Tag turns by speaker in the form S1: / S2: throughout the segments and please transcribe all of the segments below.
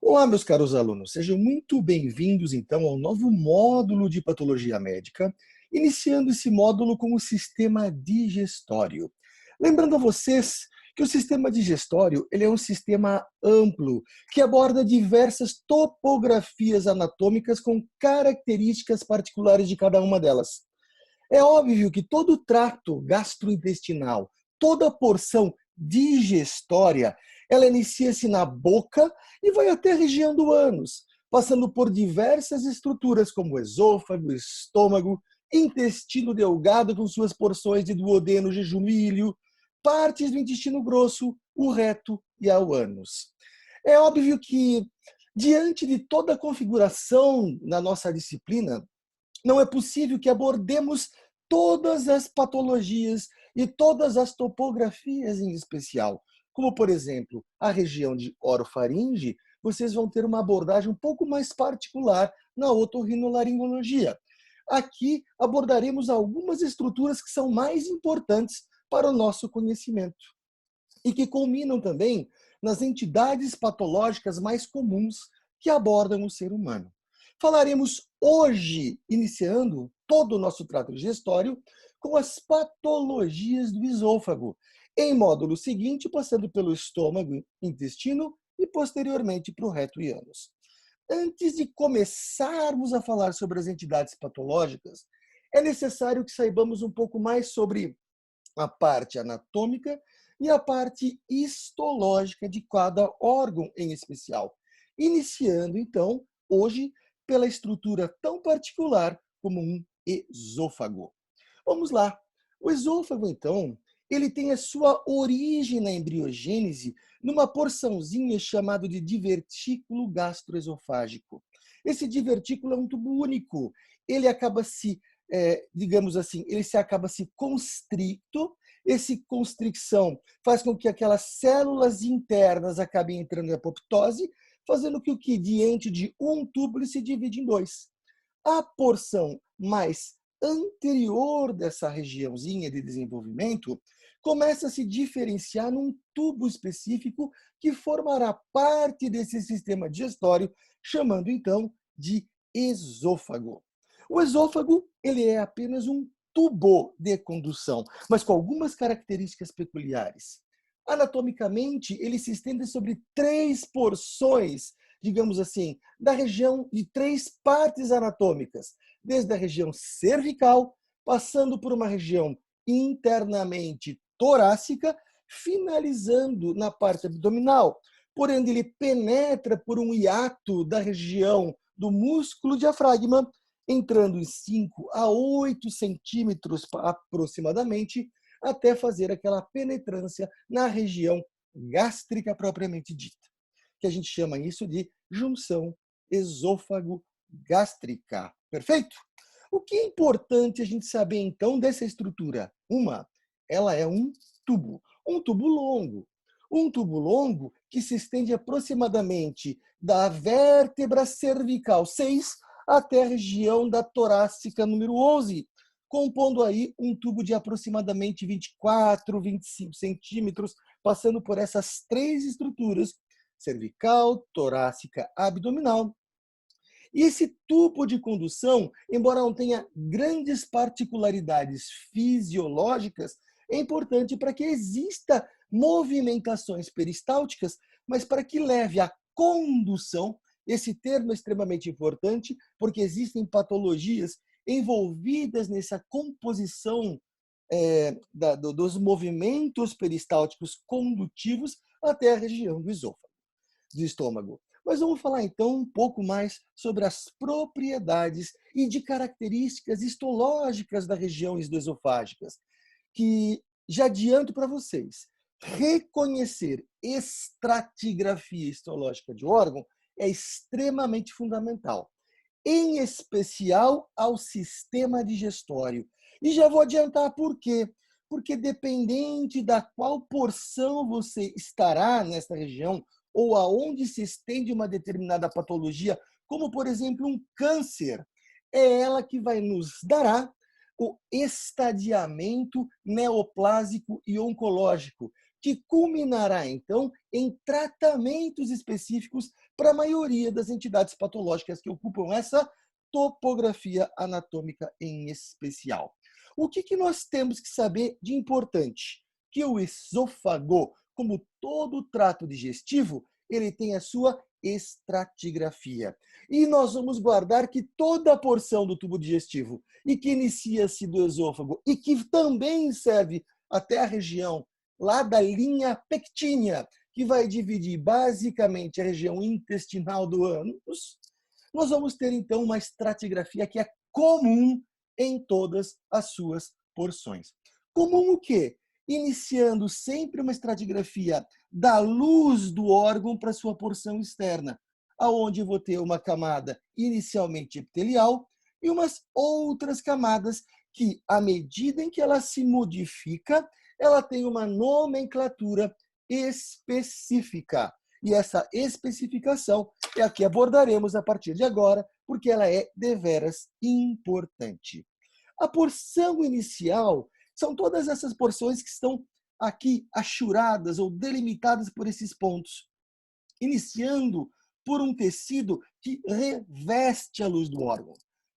S1: Olá, meus caros alunos, sejam muito bem-vindos, então, ao novo módulo de Patologia Médica, iniciando esse módulo com o sistema digestório. Lembrando a vocês que o sistema digestório ele é um sistema amplo, que aborda diversas topografias anatômicas com características particulares de cada uma delas. É óbvio que todo o trato gastrointestinal, toda a porção digestória, ela inicia-se na boca e vai até a região do ânus, passando por diversas estruturas como o esôfago, estômago, intestino delgado com suas porções de duodeno, jejum e ilho, partes do intestino grosso, o reto e ao ânus. É óbvio que, diante de toda a configuração na nossa disciplina, não é possível que abordemos todas as patologias e todas as topografias em especial. Como, por exemplo, a região de orofaringe, vocês vão ter uma abordagem um pouco mais particular na otorrinolaringologia. Aqui abordaremos algumas estruturas que são mais importantes para o nosso conhecimento e que culminam também nas entidades patológicas mais comuns que abordam o ser humano. Falaremos hoje, iniciando todo o nosso trato digestório, com as patologias do esôfago, em módulo seguinte, passando pelo estômago, intestino e posteriormente para o reto e ânus. Antes de começarmos a falar sobre as entidades patológicas, é necessário que saibamos um pouco mais sobre a parte anatômica e a parte histológica de cada órgão em especial. Iniciando, então, hoje, pela estrutura tão particular como um esôfago. Vamos lá. O esôfago, então, ele tem a sua origem na embriogênese numa porçãozinha chamada de divertículo gastroesofágico. Esse divertículo é um tubo único. Ele acaba se, digamos assim, ele se acaba se constricto. Esse constricção faz com que aquelas células internas acabem entrando em apoptose, fazendo com que diante de um tubo ele se divide em dois. A porção mais anterior dessa regiãozinha de desenvolvimento começa a se diferenciar num tubo específico que formará parte desse sistema digestório, chamando então de esôfago. O esôfago ele é apenas um tubo de condução, mas com algumas características peculiares. Anatomicamente, ele se estende sobre 3 porções, digamos assim, da região de 3 partes anatômicas, desde a região cervical, passando por uma região internamente torácica, finalizando na parte abdominal, por onde ele penetra por um hiato da região do músculo diafragma, entrando em 5 a 8 centímetros aproximadamente, até fazer aquela penetrância na região gástrica propriamente dita, que a gente chama isso de junção esôfago-gástrica. Perfeito? O que é importante a gente saber, então, dessa estrutura? Ela é um tubo longo. Um tubo longo que se estende aproximadamente da vértebra cervical 6 até a região da torácica número 11, compondo aí um tubo de aproximadamente 24, 25 centímetros, passando por essas 3 estruturas, cervical, torácica, abdominal. E esse tubo de condução, embora não tenha grandes particularidades fisiológicas, é importante para que exista movimentações peristálticas, mas para que leve à condução, esse termo é extremamente importante, porque existem patologias envolvidas nessa composição dos movimentos peristálticos condutivos até a região do esôfago, do estômago. Mas vamos falar então um pouco mais sobre as propriedades e de características histológicas da região esofágicas, que já adianto para vocês, reconhecer estratigrafia histológica de órgão é extremamente fundamental, em especial ao sistema digestório. E já vou adiantar por quê. Porque dependente da qual porção você estará nesta região, ou aonde se estende uma determinada patologia, como, por exemplo, um câncer, é ela que vai nos dará o estadiamento neoplásico e oncológico, que culminará, então, em tratamentos específicos para a maioria das entidades patológicas que ocupam essa topografia anatômica em especial. O que nós temos que saber de importante? Que o esôfago, como todo o trato digestivo, ele tem a sua estratigrafia. E nós vamos guardar que toda a porção do tubo digestivo e que inicia-se do esôfago e que também serve até a região lá da linha pectínea, que vai dividir basicamente a região intestinal do ânus, nós vamos ter então uma estratigrafia que é comum em todas as suas porções. Comum o quê? Iniciando sempre uma estratigrafia da luz do órgão para sua porção externa, aonde eu vou ter uma camada inicialmente epitelial e umas outras camadas que, à medida em que ela se modifica, ela tem uma nomenclatura específica. E essa especificação é a que abordaremos a partir de agora, porque ela é deveras importante. A porção inicial são todas essas porções que estão aqui achuradas ou delimitadas por esses pontos, iniciando por um tecido que reveste a luz do órgão.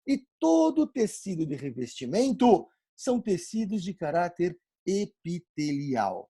S1: E todo tecido de revestimento são tecidos de caráter epitelial.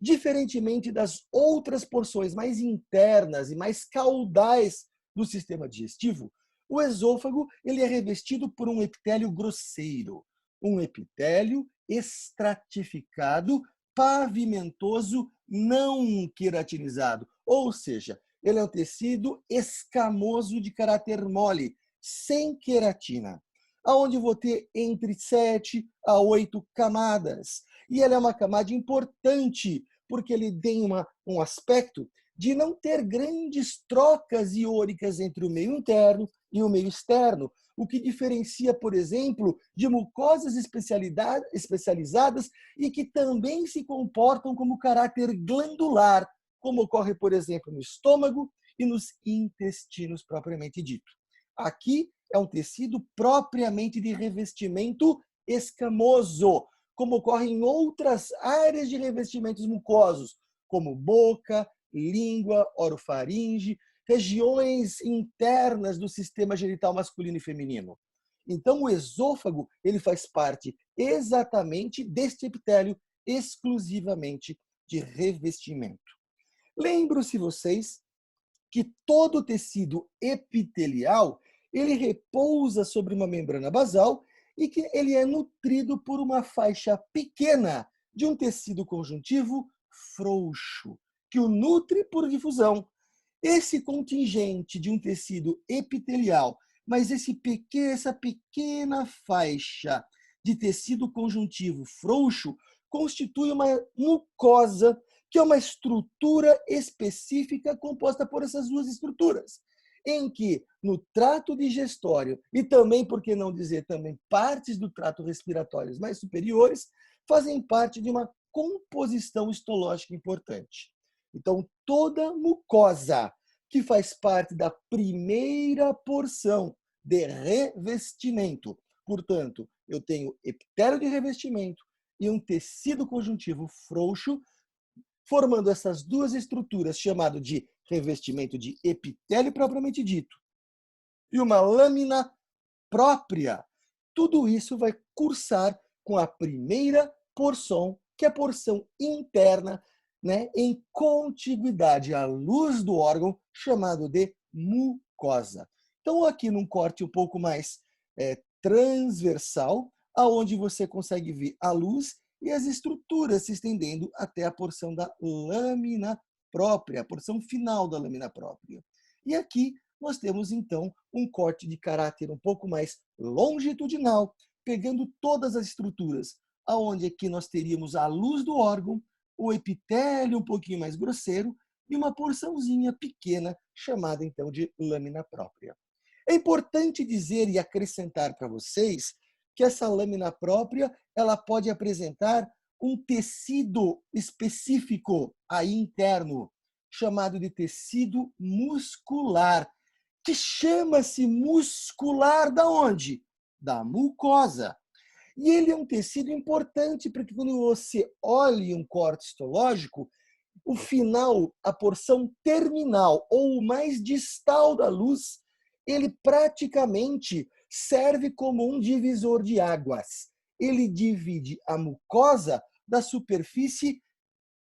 S1: Diferentemente das outras porções mais internas e mais caudais do sistema digestivo, o esôfago ele é revestido por um epitélio grosseiro, um epitélio estratificado, pavimentoso, não queratinizado, ou seja, ele é um tecido escamoso de caráter mole, sem queratina, aonde vou ter entre 7 a 8 camadas. E ele é uma camada importante, porque ele tem um aspecto de não ter grandes trocas iônicas entre o meio interno e o meio externo, o que diferencia, por exemplo, de mucosas especializadas e que também se comportam como caráter glandular, como ocorre, por exemplo, no estômago e nos intestinos propriamente dito. Aqui é um tecido propriamente de revestimento escamoso, como ocorre em outras áreas de revestimentos mucosos, como boca, língua, orofaringe, regiões internas do sistema genital masculino e feminino. Então, o esôfago ele faz parte exatamente deste epitélio exclusivamente de revestimento. Lembro-se vocês que todo tecido epitelial ele repousa sobre uma membrana basal e que ele é nutrido por uma faixa pequena de um tecido conjuntivo frouxo, que o nutre por difusão. Esse contingente de um tecido epitelial, mas essa pequena faixa de tecido conjuntivo frouxo constitui uma mucosa, que é uma estrutura específica composta por essas duas estruturas, em que no trato digestório e também, por que não dizer, também partes do trato respiratório mais superiores, fazem parte de uma composição histológica importante. Então, toda mucosa que faz parte da primeira porção de revestimento, portanto, eu tenho epitélio de revestimento e um tecido conjuntivo frouxo, formando essas duas estruturas, chamado de revestimento de epitélio propriamente dito, e uma lâmina própria. Tudo isso vai cursar com a primeira porção, que é a porção interna, né, em contiguidade à luz do órgão, chamado de mucosa. Então, aqui num corte um pouco mais transversal, aonde você consegue ver a luz e as estruturas se estendendo até a porção da lâmina própria, a porção final da lâmina própria. E aqui nós temos, então, um corte de caráter um pouco mais longitudinal, pegando todas as estruturas, aonde aqui nós teríamos a luz do órgão, o epitélio um pouquinho mais grosseiro e uma porçãozinha pequena, chamada, então, de lâmina própria. É importante dizer e acrescentar para vocês que essa lâmina própria ela pode apresentar um tecido específico aí interno, chamado de tecido muscular, que chama-se muscular da onde? Da mucosa. E ele é um tecido importante, porque quando você olha um corte histológico, o final, a porção terminal ou o mais distal da luz, ele praticamente serve como um divisor de águas. Ele divide a mucosa da superfície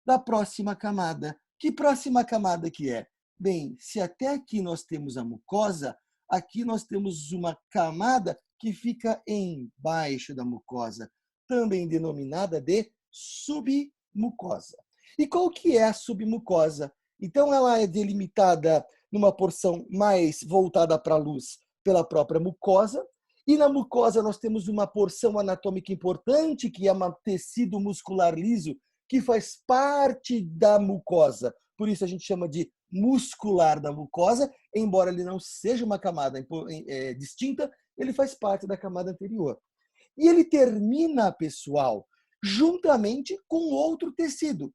S1: da próxima camada. Que próxima camada que é? Bem, se até aqui nós temos a mucosa, aqui nós temos uma camada que fica embaixo da mucosa, também denominada de submucosa. E qual que é a submucosa? Então, ela é delimitada numa porção mais voltada para a luz pela própria mucosa, e na mucosa nós temos uma porção anatômica importante, que é um tecido muscular liso, que faz parte da mucosa. Por isso a gente chama de muscular da mucosa, embora ele não seja uma camada distinta, ele faz parte da camada anterior. E ele termina, pessoal, juntamente com outro tecido,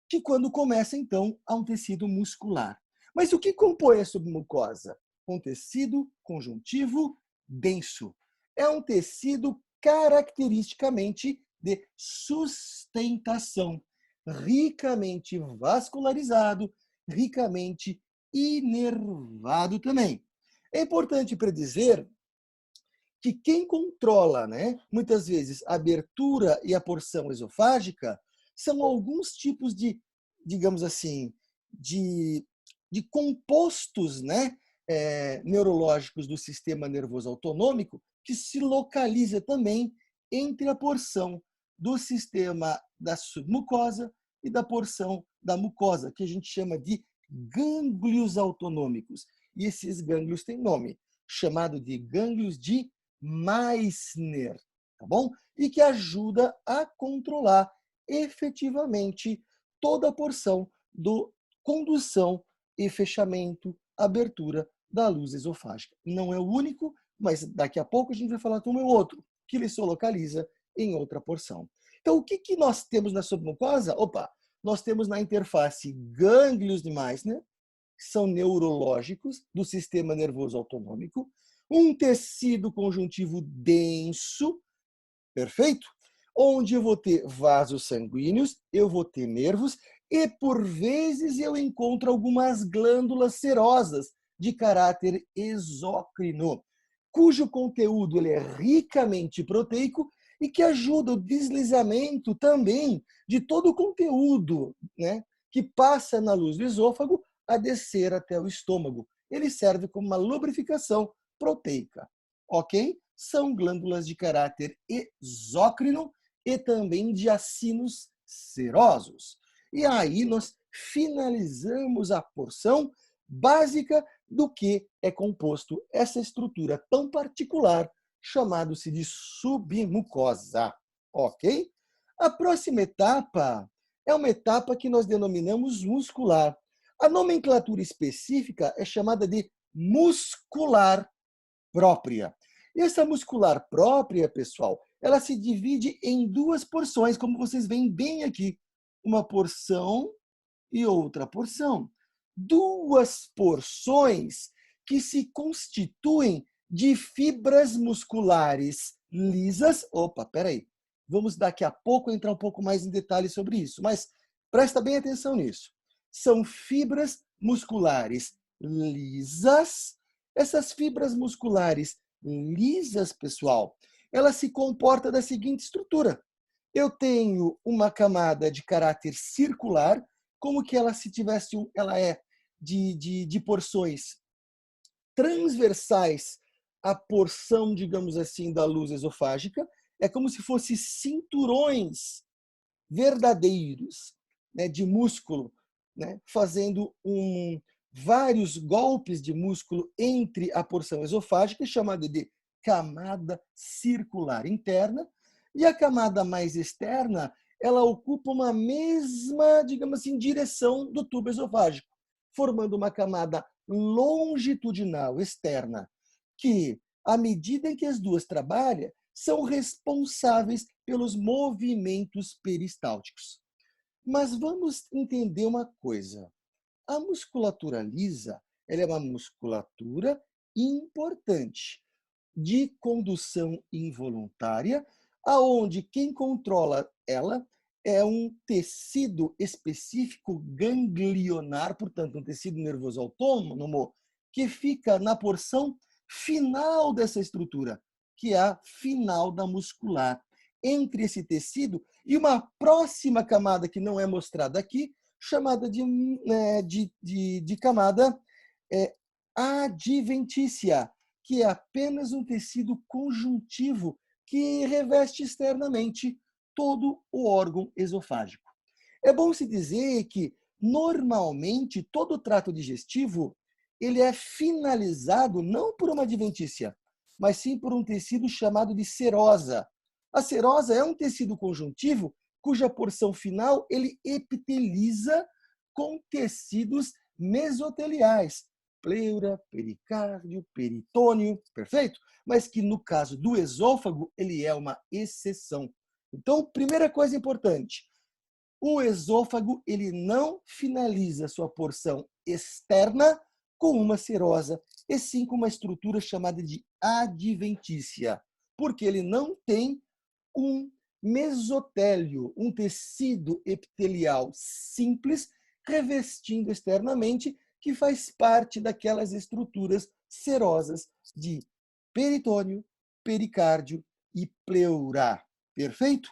S1: que quando começa, então, a um tecido muscular. Mas o que compõe a submucosa? Um tecido conjuntivo denso. É um tecido caracteristicamente de sustentação, ricamente vascularizado, ricamente inervado também. É importante predizer que quem controla, né, muitas vezes, a abertura e a porção esofágica são alguns tipos de, digamos assim, de compostos, né, neurológicos do sistema nervoso autonômico que se localiza também entre a porção do sistema da submucosa e da porção da mucosa, que a gente chama de gânglios autonômicos. E esses gânglios têm nome, chamado de gânglios de Meissner, tá bom? E que ajuda a controlar efetivamente toda a porção do condução e fechamento, abertura da luz esofágica. Não é o único, mas daqui a pouco a gente vai falar como é o outro, que ele se localiza em outra porção. Então, o que nós temos na submucosa? Opa, nós temos na interface gânglios de Meissner, que são neurológicos do sistema nervoso autonômico, um tecido conjuntivo denso, perfeito? Onde eu vou ter vasos sanguíneos, eu vou ter nervos e, por vezes, eu encontro algumas glândulas serosas de caráter exócrino, cujo conteúdo ele é ricamente proteico e que ajuda o deslizamento também de todo o conteúdo, né, que passa na luz do esôfago a descer até o estômago. Ele serve como uma lubrificação proteica, ok? São glândulas de caráter exócrino e também de acinos serosos. E aí nós finalizamos a porção básica do que é composto essa estrutura tão particular, chamado-se de submucosa, ok? A próxima etapa é uma etapa que nós denominamos muscular. A nomenclatura específica é chamada de muscular própria. E essa muscular própria, pessoal, ela se divide em duas porções, como vocês veem bem aqui. Uma porção e outra porção. Duas porções que se constituem de fibras musculares lisas. Opa, peraí. Vamos daqui a pouco entrar um pouco mais em detalhes sobre isso, mas presta bem atenção nisso. São fibras musculares lisas. Essas fibras musculares lisas, pessoal, ela se comporta da seguinte estrutura. Eu tenho uma camada de caráter circular, como que ela se tivesse, ela é de porções transversais à porção, digamos assim, da luz esofágica. É como se fossem cinturões verdadeiros, né, de músculo, né, fazendo vários golpes de músculo entre a porção esofágica, chamada de camada circular interna, e a camada mais externa, ela ocupa uma mesma, digamos assim, direção do tubo esofágico, formando uma camada longitudinal externa, que, à medida em que as duas trabalham, são responsáveis pelos movimentos peristálticos. Mas vamos entender uma coisa. A musculatura lisa, ela é uma musculatura importante de condução involuntária, aonde quem controla ela é um tecido específico ganglionar, portanto, um tecido nervoso autônomo, que fica na porção final dessa estrutura, que é a final da muscular. Entre esse tecido e uma próxima camada que não é mostrada aqui, chamada de camada adventícia, que é apenas um tecido conjuntivo que reveste externamente todo o órgão esofágico. É bom se dizer que, normalmente, todo o trato digestivo ele é finalizado não por uma adventícia, mas sim por um tecido chamado de serosa. A serosa é um tecido conjuntivo cuja porção final ele epiteliza com tecidos mesoteliais, pleura, pericárdio, peritônio, perfeito? Mas que no caso do esôfago, ele é uma exceção. Então, primeira coisa importante, o esôfago ele não finaliza sua porção externa com uma serosa, e sim com uma estrutura chamada de adventícia, porque ele não tem um mesotélio, um tecido epitelial simples revestindo externamente, que faz parte daquelas estruturas serosas de peritônio, pericárdio e pleura. Perfeito?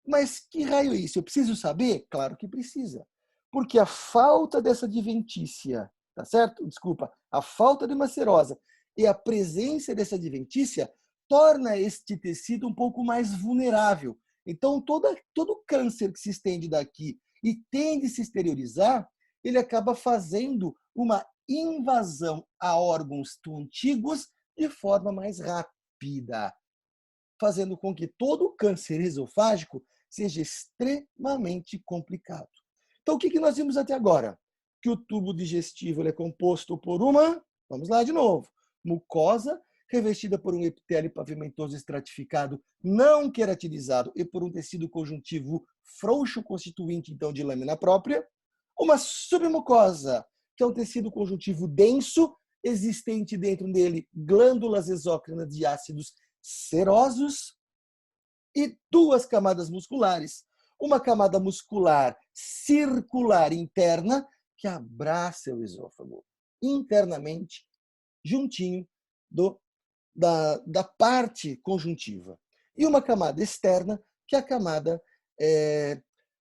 S1: Mas que raio é isso? Eu preciso saber? Claro que precisa. Porque a falta dessa adventícia, tá certo? Desculpa, a falta de uma serosa e a presença dessa adventícia torna este tecido um pouco mais vulnerável. Então, todo câncer que se estende daqui e tende a se exteriorizar, ele acaba fazendo uma invasão a órgãos antigos de forma mais rápida, fazendo com que todo o câncer esofágico seja extremamente complicado. Então, o que nós vimos até agora? Que o tubo digestivo é composto por vamos lá de novo, mucosa revestida por um epitélio pavimentoso estratificado não queratinizado e por um tecido conjuntivo frouxo constituinte, então, de lâmina própria. Uma submucosa, que é um tecido conjuntivo denso, existente dentro dele glândulas exócrinas de ácidos serosos e duas camadas musculares. Uma camada muscular circular interna que abraça o esôfago internamente, juntinho da parte conjuntiva. E uma camada externa, que é a camada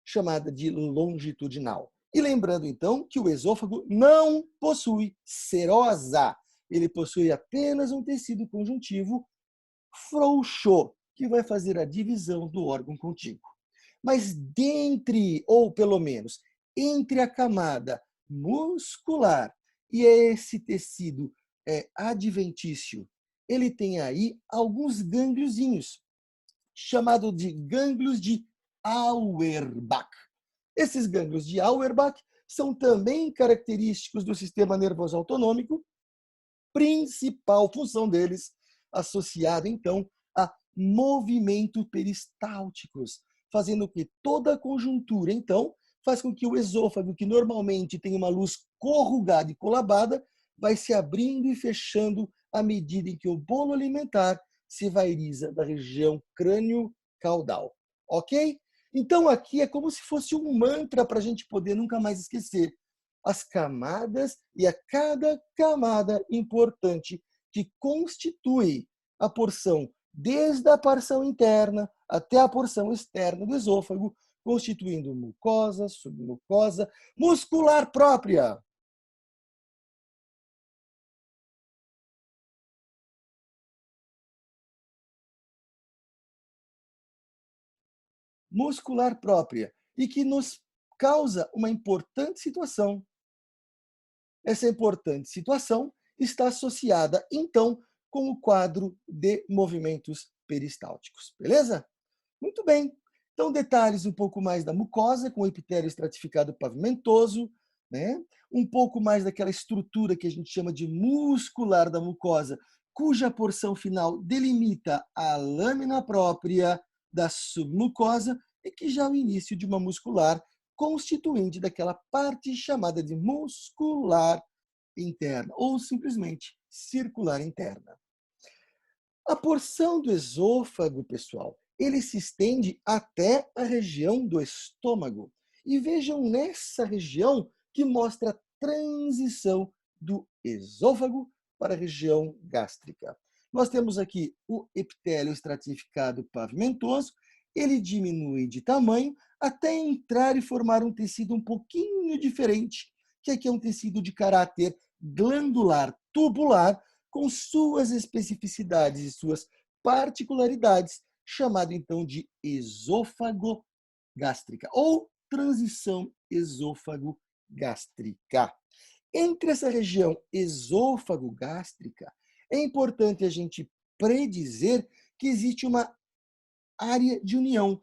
S1: chamada de longitudinal. E lembrando, então, que o esôfago não possui serosa. Ele possui apenas um tecido conjuntivo frouxo, que vai fazer a divisão do órgão contíguo. Mas dentre, ou pelo menos, entre a camada muscular e esse tecido adventício, ele tem aí alguns gângliozinhos, chamado de gânglios de Auerbach. Esses gânglios de Auerbach são também característicos do sistema nervoso autonômico, principal função deles associada, então, a movimentos peristálticos, fazendo que toda a conjuntura, então, faz com que o esôfago, que normalmente tem uma luz corrugada e colabada, vai se abrindo e fechando à medida em que o bolo alimentar se vairiza da região crânio-caudal. Ok? Então, aqui é como se fosse um mantra para a gente poder nunca mais esquecer as camadas e a cada camada importante que constitui a porção, desde a porção interna até a porção externa do esôfago, constituindo mucosa, submucosa, muscular própria. Muscular própria, e que nos causa uma importante situação. Essa importante situação está associada, então, com o quadro de movimentos peristálticos. Beleza? Muito bem. Então, detalhes um pouco mais da mucosa, com o epitélio estratificado pavimentoso, né? Um pouco mais daquela estrutura que a gente chama de muscular da mucosa, cuja porção final delimita a lâmina própria da submucosa e que já é o início de uma muscular constituinte daquela parte chamada de muscular interna, ou simplesmente circular interna. A porção do esôfago, pessoal, ele se estende até a região do estômago. E vejam nessa região que mostra a transição do esôfago para a região gástrica. Nós temos aqui o epitélio estratificado pavimentoso, ele diminui de tamanho até entrar e formar um tecido um pouquinho diferente, que aqui é um tecido de caráter glandular tubular, com suas especificidades e suas particularidades, chamado então de esôfago gástrica ou transição esôfago-gástrica. Entre essa região esôfago-gástrica, é importante a gente predizer que existe uma área de união.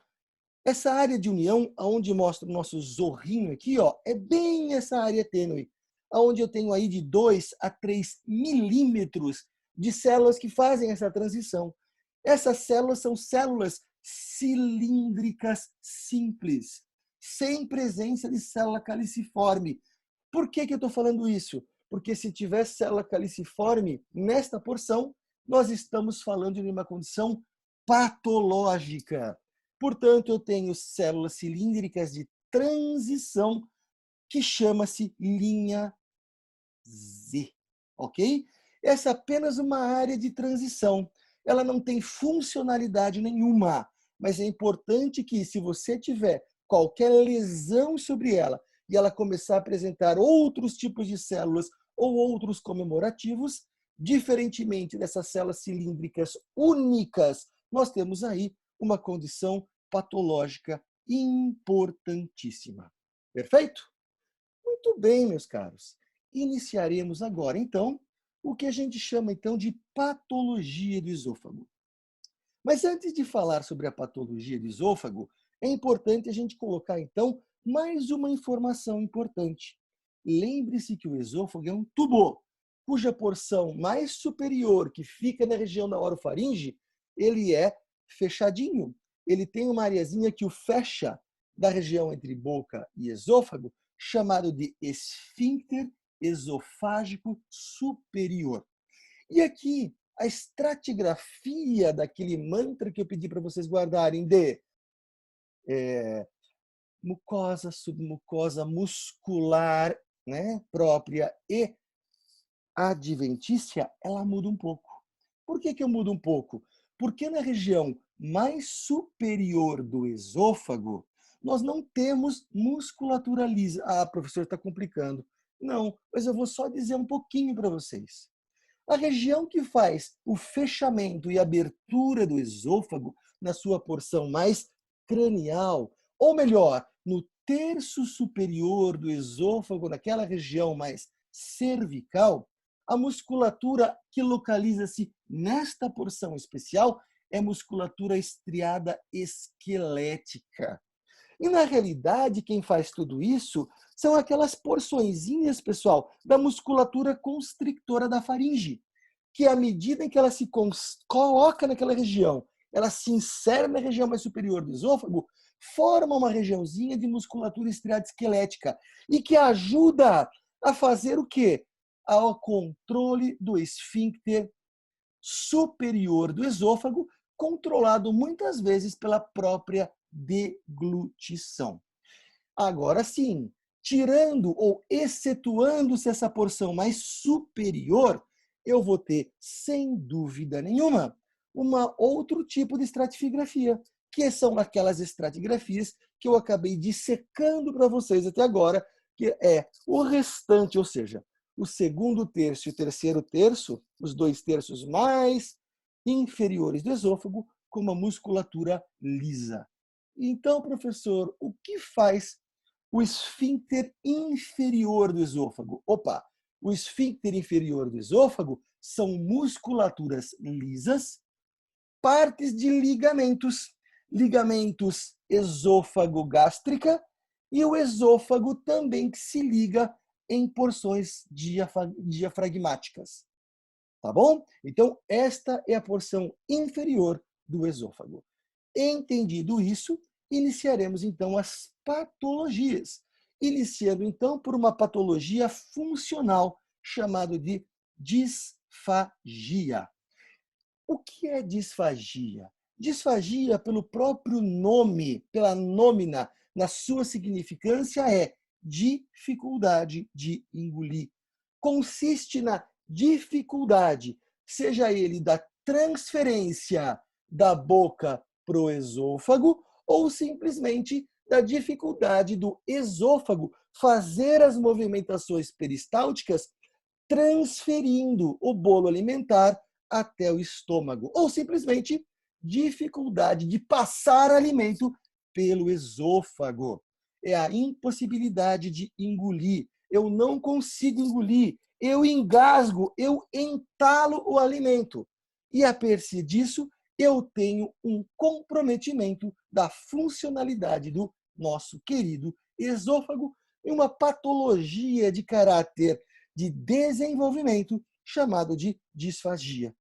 S1: Essa área de união, onde mostra o nosso zorrinho aqui, ó, é bem essa área tênue, onde eu tenho aí de 2 a 3 milímetros de células que fazem essa transição. Essas células são células cilíndricas simples, sem presença de célula caliciforme. Por que eu estou falando isso? Porque se tiver célula caliciforme nesta porção, nós estamos falando de uma condição patológica. Portanto, eu tenho células cilíndricas de transição que chama-se linha Z, ok? Essa é apenas uma área de transição. Ela não tem funcionalidade nenhuma, mas é importante que, se você tiver qualquer lesão sobre ela e ela começar a apresentar outros tipos de células ou outros comemorativos, diferentemente dessas células cilíndricas únicas, nós temos aí uma condição patológica importantíssima. Perfeito? Muito bem, meus caros. Iniciaremos agora, então, o que a gente chama, então, de patologia do esôfago. Mas antes de falar sobre a patologia do esôfago, é importante a gente colocar, então, mais uma informação importante. Lembre-se que o esôfago é um tubo, cuja porção mais superior, que fica na região da orofaringe, ele é fechadinho. Ele tem uma areazinha que o fecha da região entre boca e esôfago, chamado de esfíncter esofágico superior. E aqui, a estratigrafia daquele mantra que eu pedi para vocês guardarem de mucosa, submucosa, muscular, né, própria e adventícia, ela muda um pouco. Por que eu mudo um pouco? Porque na região mais superior do esôfago, nós não temos musculatura lisa. Ah, professor, está complicando. Não, mas eu vou só dizer um pouquinho para vocês. A região que faz o fechamento e abertura do esôfago na sua porção mais cranial, ou melhor, no terço superior do esôfago, naquela região mais cervical, a musculatura que localiza-se nesta porção especial é musculatura estriada esquelética. E, na realidade, quem faz tudo isso são aquelas porçõezinhas, pessoal, da musculatura constrictora da faringe, que à medida em que ela se coloca naquela região, ela se insere na região mais superior do esôfago, forma uma regiãozinha de musculatura estriada esquelética e que ajuda a fazer o quê? Ao controle do esfíncter superior do esôfago, controlado muitas vezes pela própria deglutição. Agora sim, tirando ou excetuando-se essa porção mais superior, eu vou ter, sem dúvida nenhuma, outro tipo de estratigrafia, que são aquelas estratigrafias que eu acabei dissecando para vocês até agora, que é o restante, ou seja, o segundo terço e o terceiro terço, os 2 terços mais inferiores do esôfago, com uma musculatura lisa. Então, professor, o que faz o esfíncter inferior do esôfago? Opa, o esfíncter inferior do esôfago são musculaturas lisas, partes de ligamentos, ligamentos esôfago-gástrica e o esôfago também que se liga em porções diafragmáticas. Tá bom? Então, esta é a porção inferior do esôfago. Entendido isso, iniciaremos então as patologias. Iniciando então por uma patologia funcional chamada de disfagia. O que é disfagia? Disfagia, pelo próprio nome, pela nômina, na sua significância, é dificuldade de engolir. Consiste na dificuldade, seja ele da transferência da boca para o esôfago ou simplesmente da dificuldade do esôfago fazer as movimentações peristálticas transferindo o bolo alimentar até o estômago, ou simplesmente dificuldade de passar alimento pelo esôfago. É a impossibilidade de engolir. Eu não consigo engolir, eu engasgo, eu entalo o alimento. E a partir disso, eu tenho um comprometimento da funcionalidade do nosso querido esôfago e uma patologia de caráter de desenvolvimento chamado de disfagia.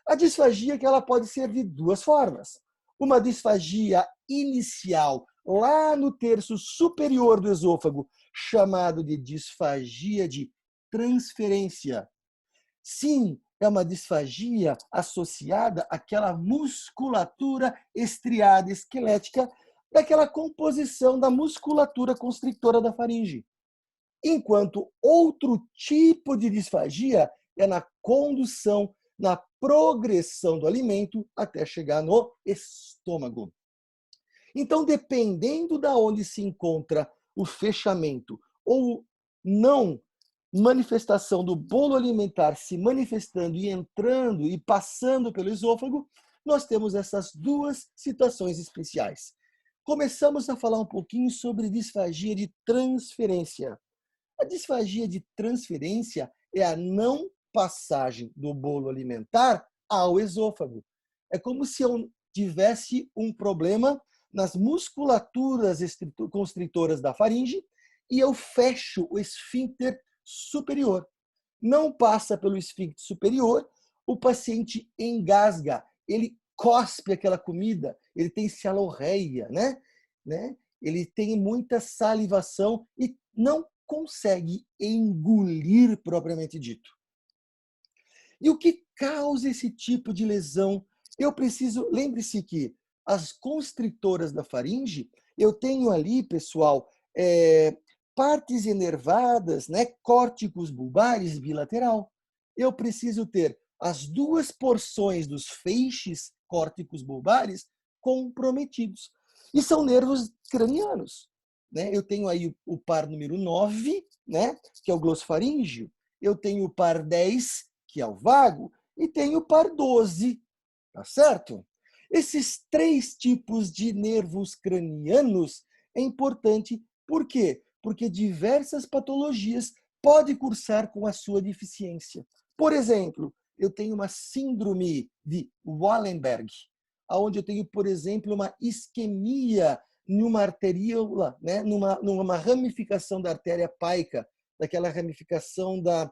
S1: A disfagia que ela pode ser de duas formas. Uma disfagia inicial, lá no terço superior do esôfago, chamado de disfagia de transferência. Sim, é uma disfagia associada àquela musculatura estriada esquelética daquela composição da musculatura constrictora da faringe. Enquanto outro tipo de disfagia é na condução, na progressão do alimento até chegar no estômago. Então, dependendo da onde se encontra o fechamento ou não manifestação do bolo alimentar se manifestando e entrando e passando pelo esôfago, nós temos essas duas situações especiais. Começamos a falar um pouquinho sobre disfagia de transferência. A disfagia de transferência é a não passagem do bolo alimentar ao esôfago. É como se eu tivesse um problema nas musculaturas constritoras da faringe e eu fecho o esfíncter superior. Não passa pelo esfíncter superior, o paciente engasga, ele cospe aquela comida, ele tem cialorreia, né? Ele tem muita salivação e não consegue engolir propriamente dito. E o que causa esse tipo de lesão? Eu preciso, lembre-se que as constritoras da faringe, eu tenho ali, pessoal, partes enervadas, né, córticos bulbares bilateral. Eu preciso ter as duas porções dos feixes córticos bulbares comprometidos. E são nervos cranianos. Né? Eu tenho aí o par número 9, né, que é o glossofaríngeo. Eu tenho o par 10, que é o vago, e tenho o par 12, tá certo? Esses três tipos de nervos cranianos é importante, por quê? Porque diversas patologias podem cursar com a sua deficiência. Por exemplo, eu tenho uma síndrome de Wallenberg, onde eu tenho, por exemplo, uma isquemia numa arteríola, né? numa ramificação da artéria paica, daquela ramificação da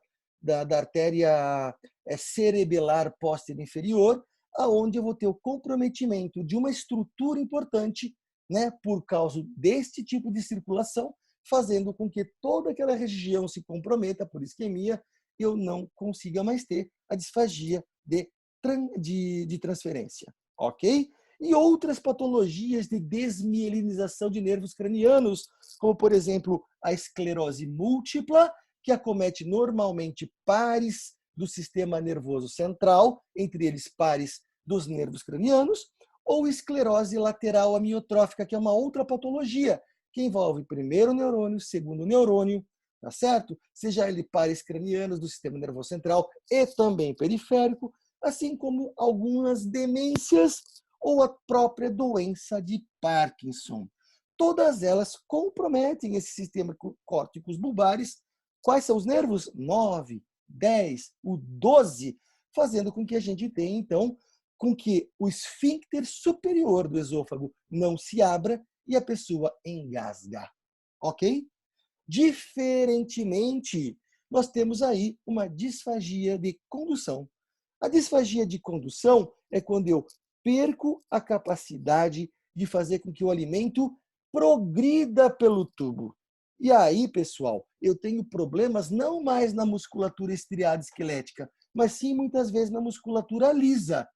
S1: artéria cerebelar posterior inferior, aonde eu vou ter o comprometimento de uma estrutura importante, né, por causa deste tipo de circulação, fazendo com que toda aquela região se comprometa por isquemia e eu não consiga mais ter a disfagia de transferência, ok? E outras patologias de desmielinização de nervos cranianos, como, por exemplo, a esclerose múltipla, que acomete normalmente pares do sistema nervoso central, entre eles pares dos nervos cranianos, ou esclerose lateral amiotrófica, que é uma outra patologia, que envolve primeiro neurônio, segundo neurônio, tá certo? Seja ele pares cranianos do sistema nervoso central e também periférico, assim como algumas demências ou a própria doença de Parkinson. Todas elas comprometem esse sistema córticos bulbares. Quais são os nervos? 9, 10, o 12, fazendo com que a gente tenha, então, com que o esfíncter superior do esôfago não se abra e a pessoa engasga. Ok? Diferentemente, nós temos aí uma disfagia de condução. A disfagia de condução é quando eu perco a capacidade de fazer com que o alimento progrida pelo tubo. E aí, pessoal, eu tenho problemas não mais na musculatura estriada esquelética, mas sim muitas vezes na musculatura lisa.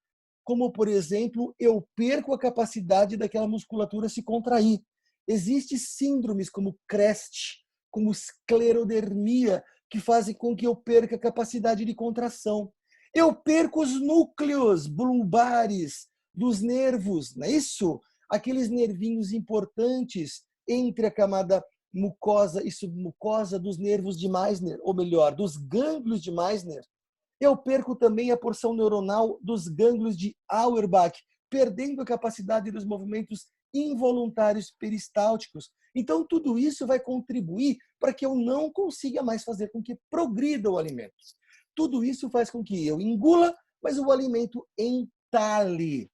S1: como, por exemplo, eu perco a capacidade daquela musculatura se contrair. Existem síndromes como CREST, como esclerodermia, que fazem com que eu perca a capacidade de contração. Eu perco os núcleos bulbares dos nervos, não é isso? Aqueles nervinhos importantes entre a camada mucosa e submucosa dos nervos de Meissner, ou melhor, dos gânglios de Meissner. Eu perco também a porção neuronal dos gânglios de Auerbach, perdendo a capacidade dos movimentos involuntários peristálticos. Então, tudo isso vai contribuir para que eu não consiga mais fazer com que progrida o alimento. Tudo isso faz com que eu engula, mas o alimento entale.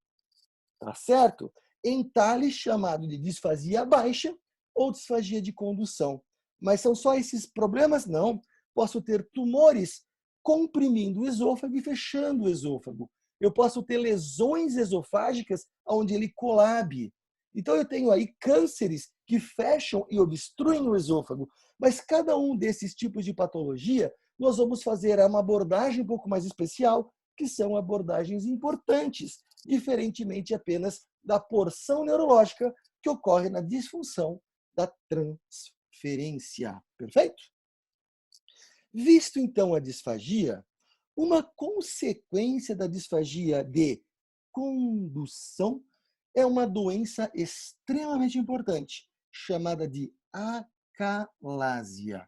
S1: Tá certo? Entale, chamado de disfasia baixa ou disfagia de condução. Mas são só esses problemas? Não. Posso ter tumores comprimindo o esôfago e fechando o esôfago. Eu posso ter lesões esofágicas onde ele colabe. Então eu tenho aí cânceres que fecham e obstruem o esôfago. Mas cada um desses tipos de patologia, nós vamos fazer uma abordagem um pouco mais especial, que são abordagens importantes, diferentemente apenas da porção neurológica que ocorre na disfunção da transferência. Perfeito? Visto então a disfagia, uma consequência da disfagia de condução é uma doença extremamente importante, chamada de acalásia.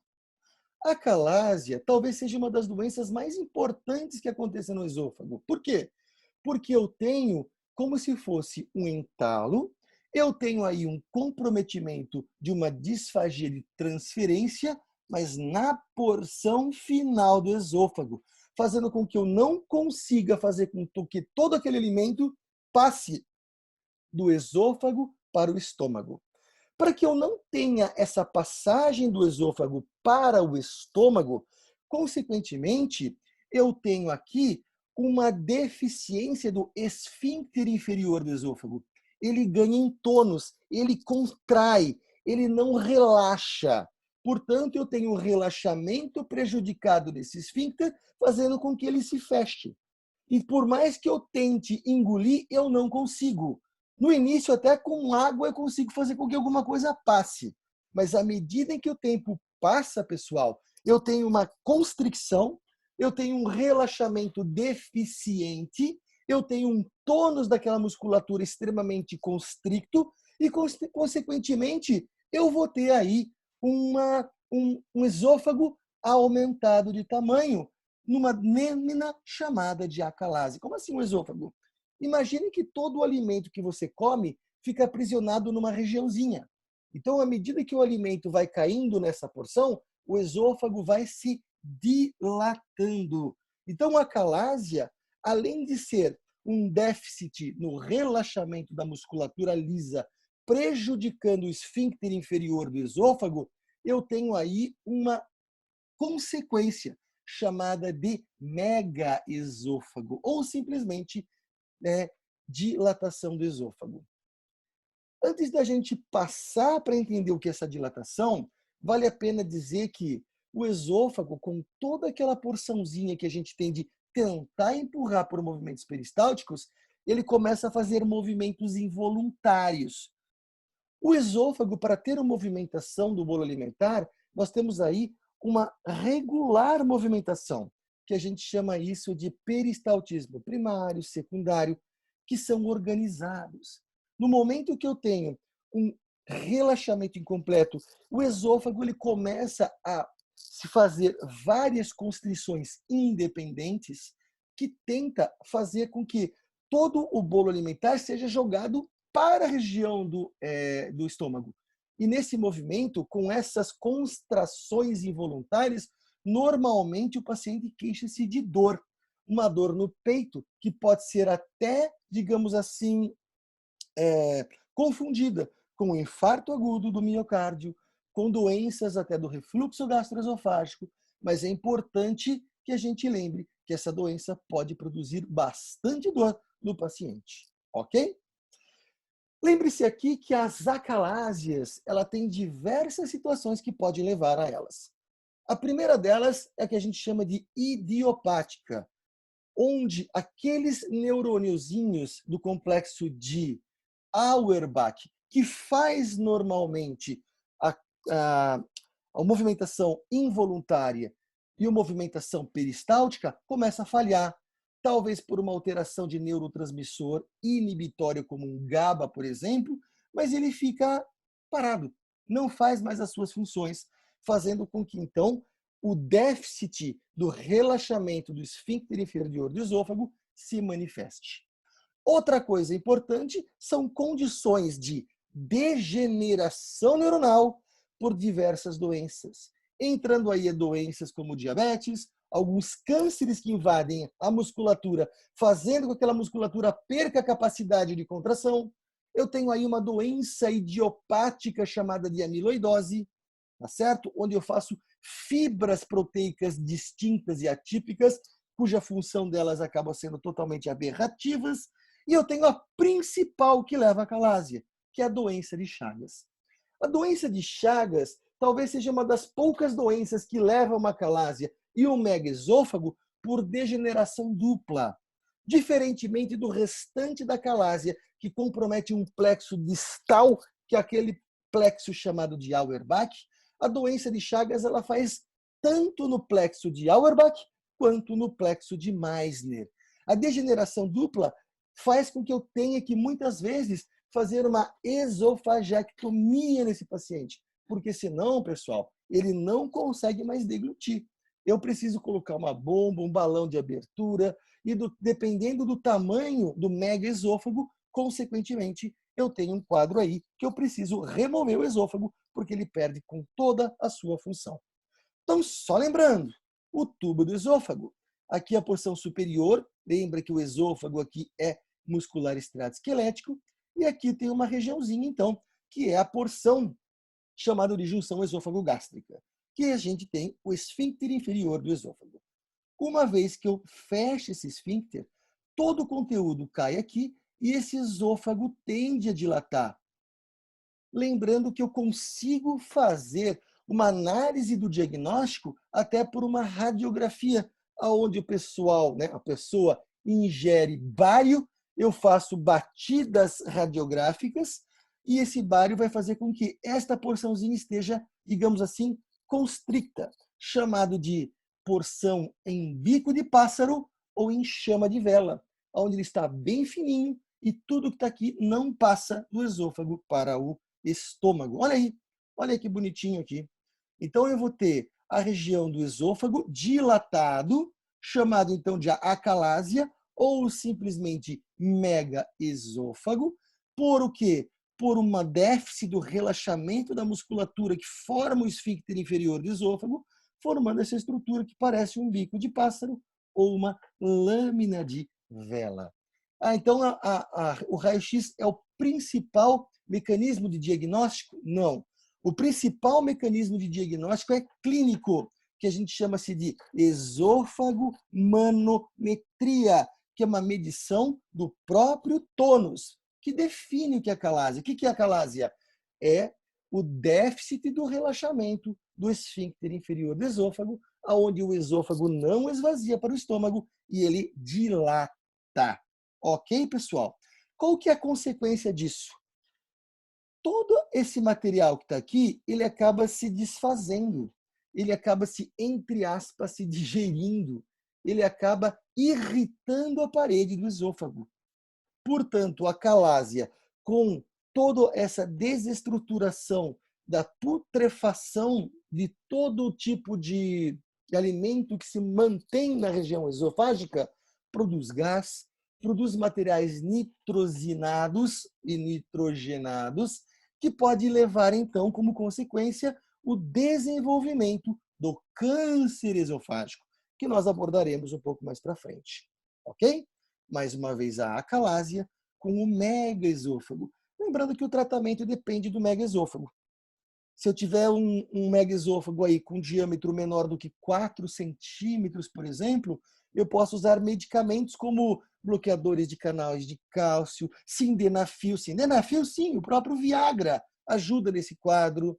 S1: A acalásia talvez seja uma das doenças mais importantes que acontecem no esôfago. Por quê? Porque eu tenho como se fosse um entalo, eu tenho aí um comprometimento de uma disfagia de transferência, mas na porção final do esôfago, fazendo com que eu não consiga fazer com que todo aquele alimento passe do esôfago para o estômago. Para que eu não tenha essa passagem do esôfago para o estômago, consequentemente, eu tenho aqui uma deficiência do esfíncter inferior do esôfago. Ele ganha em tônus, ele contrai, ele não relaxa. Portanto, eu tenho um relaxamento prejudicado desse esfíncter, fazendo com que ele se feche. E por mais que eu tente engolir, eu não consigo. No início, até com água, eu consigo fazer com que alguma coisa passe. Mas à medida em que o tempo passa, pessoal, eu tenho uma constricção, eu tenho um relaxamento deficiente, eu tenho um tônus daquela musculatura extremamente constricto e, consequentemente, eu vou ter aí um esôfago aumentado de tamanho, numa mêmina chamada de acalase. Como assim um esôfago? Imagine que todo o alimento que você come fica aprisionado numa regiãozinha. Então, à medida que o alimento vai caindo nessa porção, o esôfago vai se dilatando. Então, a acalásia, além de ser um déficit no relaxamento da musculatura lisa, prejudicando o esfíncter inferior do esôfago, eu tenho aí uma consequência chamada de megaesôfago, ou simplesmente dilatação do esôfago. Antes da gente passar para entender o que é essa dilatação, vale a pena dizer que o esôfago, com toda aquela porçãozinha que a gente tem de tentar empurrar por movimentos peristálticos, ele começa a fazer movimentos involuntários. O esôfago, para ter uma movimentação do bolo alimentar, nós temos aí uma regular movimentação, que a gente chama isso de peristaltismo primário, secundário, que são organizados. No momento que eu tenho um relaxamento incompleto, o esôfago ele começa a se fazer várias constrições independentes que tenta fazer com que todo o bolo alimentar seja jogado para a região do estômago. E nesse movimento, com essas contrações involuntárias, normalmente o paciente queixa-se de dor. Uma dor no peito, que pode ser até, digamos assim, confundida com infarto agudo do miocárdio, com doenças até do refluxo gastroesofágico, mas é importante que a gente lembre que essa doença pode produzir bastante dor no paciente, ok? Lembre-se aqui que as acalásias, ela tem diversas situações que podem levar a elas. A primeira delas é a que a gente chama de idiopática, onde aqueles neurôniozinhos do complexo de Auerbach, que faz normalmente a, a, a movimentação involuntária e a movimentação peristáltica, começa a falhar. Talvez por uma alteração de neurotransmissor inibitório, como um GABA, por exemplo, mas ele fica parado, não faz mais as suas funções, fazendo com que, então, o déficit do relaxamento do esfíncter inferior do esôfago se manifeste. Outra coisa importante são condições de degeneração neuronal por diversas doenças, entrando aí doenças como diabetes, alguns cânceres que invadem a musculatura, fazendo com que aquela musculatura perca a capacidade de contração. Eu tenho aí uma doença idiopática chamada de amiloidose, tá certo? Onde eu faço fibras proteicas distintas e atípicas, cuja função delas acaba sendo totalmente aberrativas. E eu tenho a principal que leva à calásia, que é a doença de Chagas. A doença de Chagas talvez seja uma das poucas doenças que levam a uma calásia e um megaesôfago por degeneração dupla. Diferentemente do restante da calásia, que compromete um plexo distal, que é aquele plexo chamado de Auerbach, a doença de Chagas ela faz tanto no plexo de Auerbach quanto no plexo de Meissner. A degeneração dupla faz com que eu tenha que, muitas vezes, fazer uma esofagectomia nesse paciente, porque senão, pessoal, ele não consegue mais deglutir. Eu preciso colocar uma bomba, um balão de abertura, e dependendo do tamanho do megaesôfago, consequentemente, eu tenho um quadro aí que eu preciso remover o esôfago, porque ele perde com toda a sua função. Então, só lembrando, o tubo do esôfago. Aqui a porção superior, lembra que o esôfago aqui é muscular estriado-esquelético, e aqui tem uma regiãozinha, então, que é a porção chamada de junção esôfago-gástrica, que a gente tem o esfíncter inferior do esôfago. Uma vez que eu fecho esse esfíncter, todo o conteúdo cai aqui e esse esôfago tende a dilatar. Lembrando que eu consigo fazer uma análise do diagnóstico até por uma radiografia, onde a pessoa ingere bário, eu faço batidas radiográficas e esse bário vai fazer com que esta porçãozinha esteja, digamos assim, constricta, chamado de porção em bico de pássaro ou em chama de vela, onde ele está bem fininho e tudo que está aqui não passa do esôfago para o estômago. Olha aí que bonitinho aqui. Então eu vou ter a região do esôfago dilatado, chamado então de acalásia, ou simplesmente megaesôfago, por o quê? Por uma déficit do relaxamento da musculatura que forma o esfíncter inferior do esôfago, formando essa estrutura que parece um bico de pássaro ou uma lâmina de vela. Então o raio-x é o principal mecanismo de diagnóstico? Não. O principal mecanismo de diagnóstico é clínico, que a gente chama-se de esôfago-manometria, que é uma medição do próprio tônus, que define o que é acalásia. O que é acalásia? É o déficit do relaxamento do esfíncter inferior do esôfago, onde o esôfago não esvazia para o estômago e ele dilata. Ok, pessoal? Qual que é a consequência disso? Todo esse material que está aqui, ele acaba se desfazendo, ele acaba se, entre aspas, se digerindo, ele acaba irritando a parede do esôfago. Portanto, a calásia, com toda essa desestruturação da putrefação de todo tipo de alimento que se mantém na região esofágica, produz gás, produz materiais nitrosinados e nitrogenados, que pode levar, então, como consequência, o desenvolvimento do câncer esofágico, que nós abordaremos um pouco mais para frente. Ok? Mais uma vez, a acalásia com o megaesôfago. Lembrando que o tratamento depende do megaesôfago. Se eu tiver um megaesôfago aí com diâmetro menor do que 4 centímetros, por exemplo, eu posso usar medicamentos como bloqueadores de canais de cálcio, sildenafil. Sildenafil, sim, o próprio Viagra ajuda nesse quadro.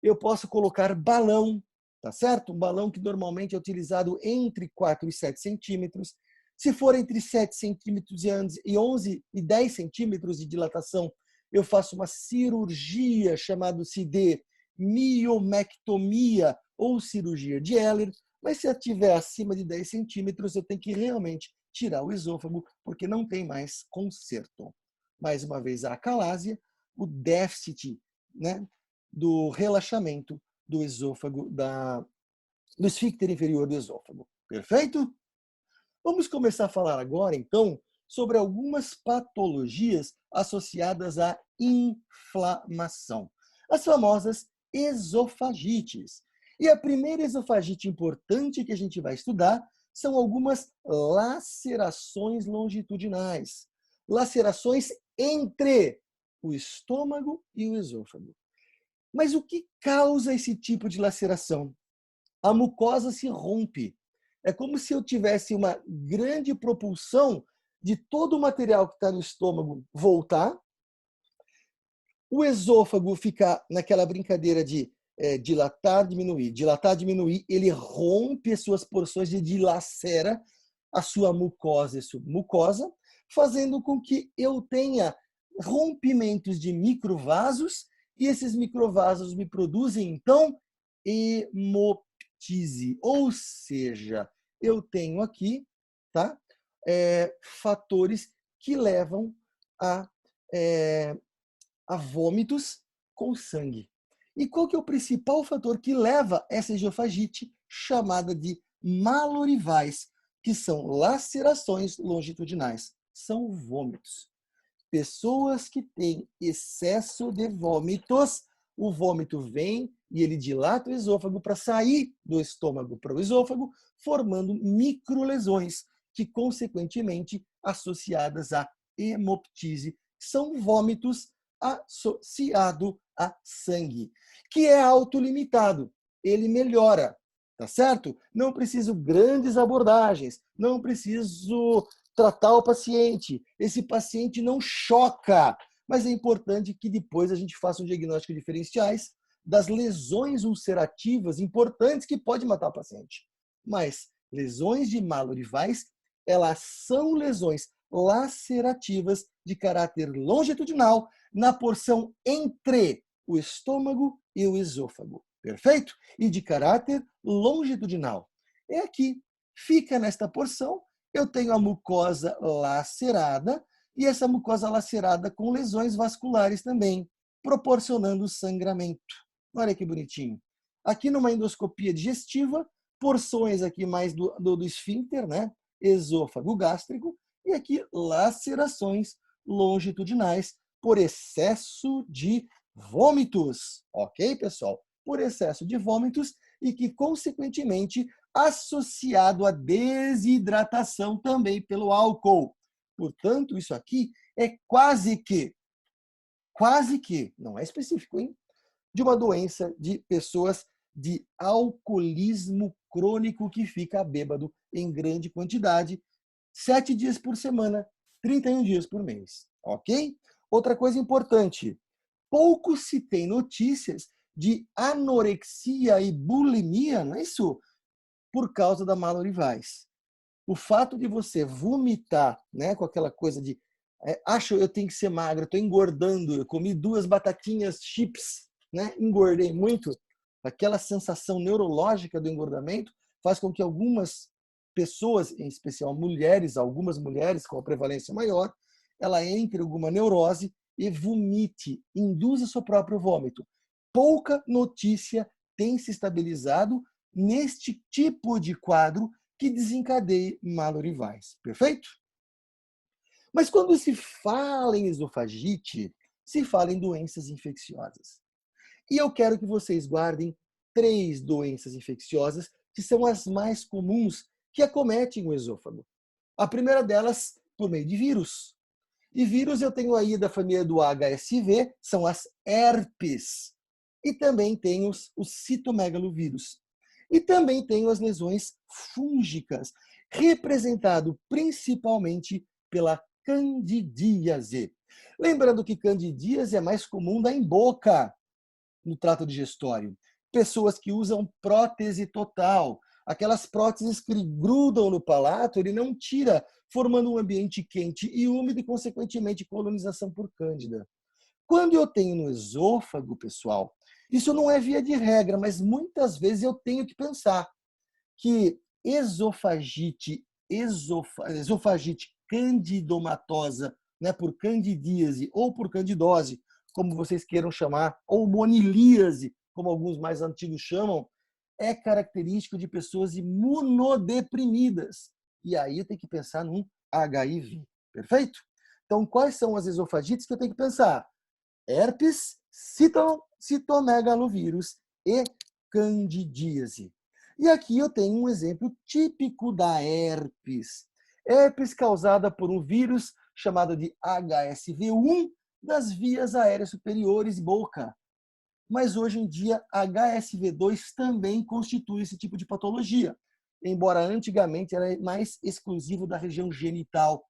S1: Eu posso colocar balão, tá certo? Um balão que normalmente é utilizado entre 4 e 7 centímetros. Se for entre 7 centímetros e 11 e 10 centímetros de dilatação, eu faço uma cirurgia chamada-se de miomectomia ou cirurgia de Ehler, mas se eu estiver acima de 10 centímetros, eu tenho que realmente tirar o esôfago, porque não tem mais conserto. Mais uma vez, a acalásia, o déficit, né, do relaxamento do esôfago, do esfíncter inferior do esôfago. Perfeito? Vamos começar a falar agora, então, sobre algumas patologias associadas à inflamação. As famosas esofagites. E a primeira esofagite importante que a gente vai estudar são algumas lacerações longitudinais. Lacerações entre o estômago e o esôfago. Mas o que causa esse tipo de laceração? A mucosa se rompe. É como se eu tivesse uma grande propulsão de todo o material que está no estômago voltar, o esôfago ficar naquela brincadeira de dilatar, diminuir, ele rompe as suas porções e dilacera a sua mucosa, fazendo com que eu tenha rompimentos de microvasos, e esses microvasos me produzem, então, hemoptise, ou seja, eu tenho aqui, tá, fatores que levam a vômitos com sangue. E qual que é o principal fator que leva essa esofagite, chamada de malorivais, que são lacerações longitudinais? São vômitos. Pessoas que têm excesso de vômitos, o vômito vem e ele dilata o esôfago para sair do estômago para o esôfago, formando microlesões, que consequentemente associadas à hemoptise. São vômitos associado a sangue, que é autolimitado. Ele melhora, tá certo? Não preciso grandes abordagens, não preciso tratar o paciente. Esse paciente não choca, mas é importante que depois a gente faça um diagnóstico diferenciais das lesões ulcerativas importantes que pode matar o paciente. Mas lesões de malorivais, elas são lesões lacerativas de caráter longitudinal na porção entre o estômago e o esôfago. Perfeito? E de caráter longitudinal. É aqui. Fica nesta porção, eu tenho a mucosa lacerada, e essa mucosa lacerada com lesões vasculares também, proporcionando sangramento. Olha que bonitinho. Aqui numa endoscopia digestiva, porções aqui mais do esfíncter, né? Esôfago gástrico, e aqui lacerações longitudinais por excesso de vômitos. Ok, pessoal? Por excesso de vômitos e que, consequentemente, associado à desidratação também pelo álcool. Portanto, isso aqui é quase que, não é específico, hein? De uma doença de pessoas de alcoolismo crônico que fica bêbado em grande quantidade, 7 dias por semana, 31 dias por mês, ok? Outra coisa importante, pouco se tem notícias de anorexia e bulimia, não é isso? Por causa da malorivais. O fato de você vomitar, né, com aquela coisa de acho eu tenho que ser magra, estou engordando, eu comi 2 batatinhas chips, né, engordei muito, aquela sensação neurológica do engordamento faz com que algumas pessoas, em especial mulheres, algumas mulheres com a prevalência maior, ela entre em alguma neurose e vomite, induza seu próprio vômito. Pouca notícia tem se estabilizado neste tipo de quadro que desencadeia malorivais. Perfeito? Mas quando se fala em esofagite, se fala em doenças infecciosas. E eu quero que vocês guardem 3 doenças infecciosas que são as mais comuns que acometem o esôfago. A primeira delas, por meio de vírus. E vírus eu tenho aí da família do HSV, são as herpes. E também tenho os citomegalovírus. E também tenho as lesões fúngicas, representado principalmente pela candidíase. Lembrando que candidíase é mais comum da em boca, no trato digestório. Pessoas que usam prótese total, Aquelas próteses que grudam no palato, ele não tira, formando um ambiente quente e úmido e, consequentemente, colonização por cândida. Quando eu tenho no esôfago, pessoal, isso não é via de regra, mas muitas vezes eu tenho que pensar que esofagite candidocitosa, né, por candidíase ou por candidose, como vocês queiram chamar, ou monilíase, como alguns mais antigos chamam, é característico de pessoas imunodeprimidas. E aí eu tenho que pensar num HIV, perfeito? Então, quais são as esofagites que eu tenho que pensar? Herpes, citomegalovírus e candidíase. E aqui eu tenho um exemplo típico da herpes. Herpes causada por um vírus chamado de HSV1 das vias aéreas superiores e boca. Mas hoje em dia, HSV2 também constitui esse tipo de patologia, embora antigamente era mais exclusivo da região genital.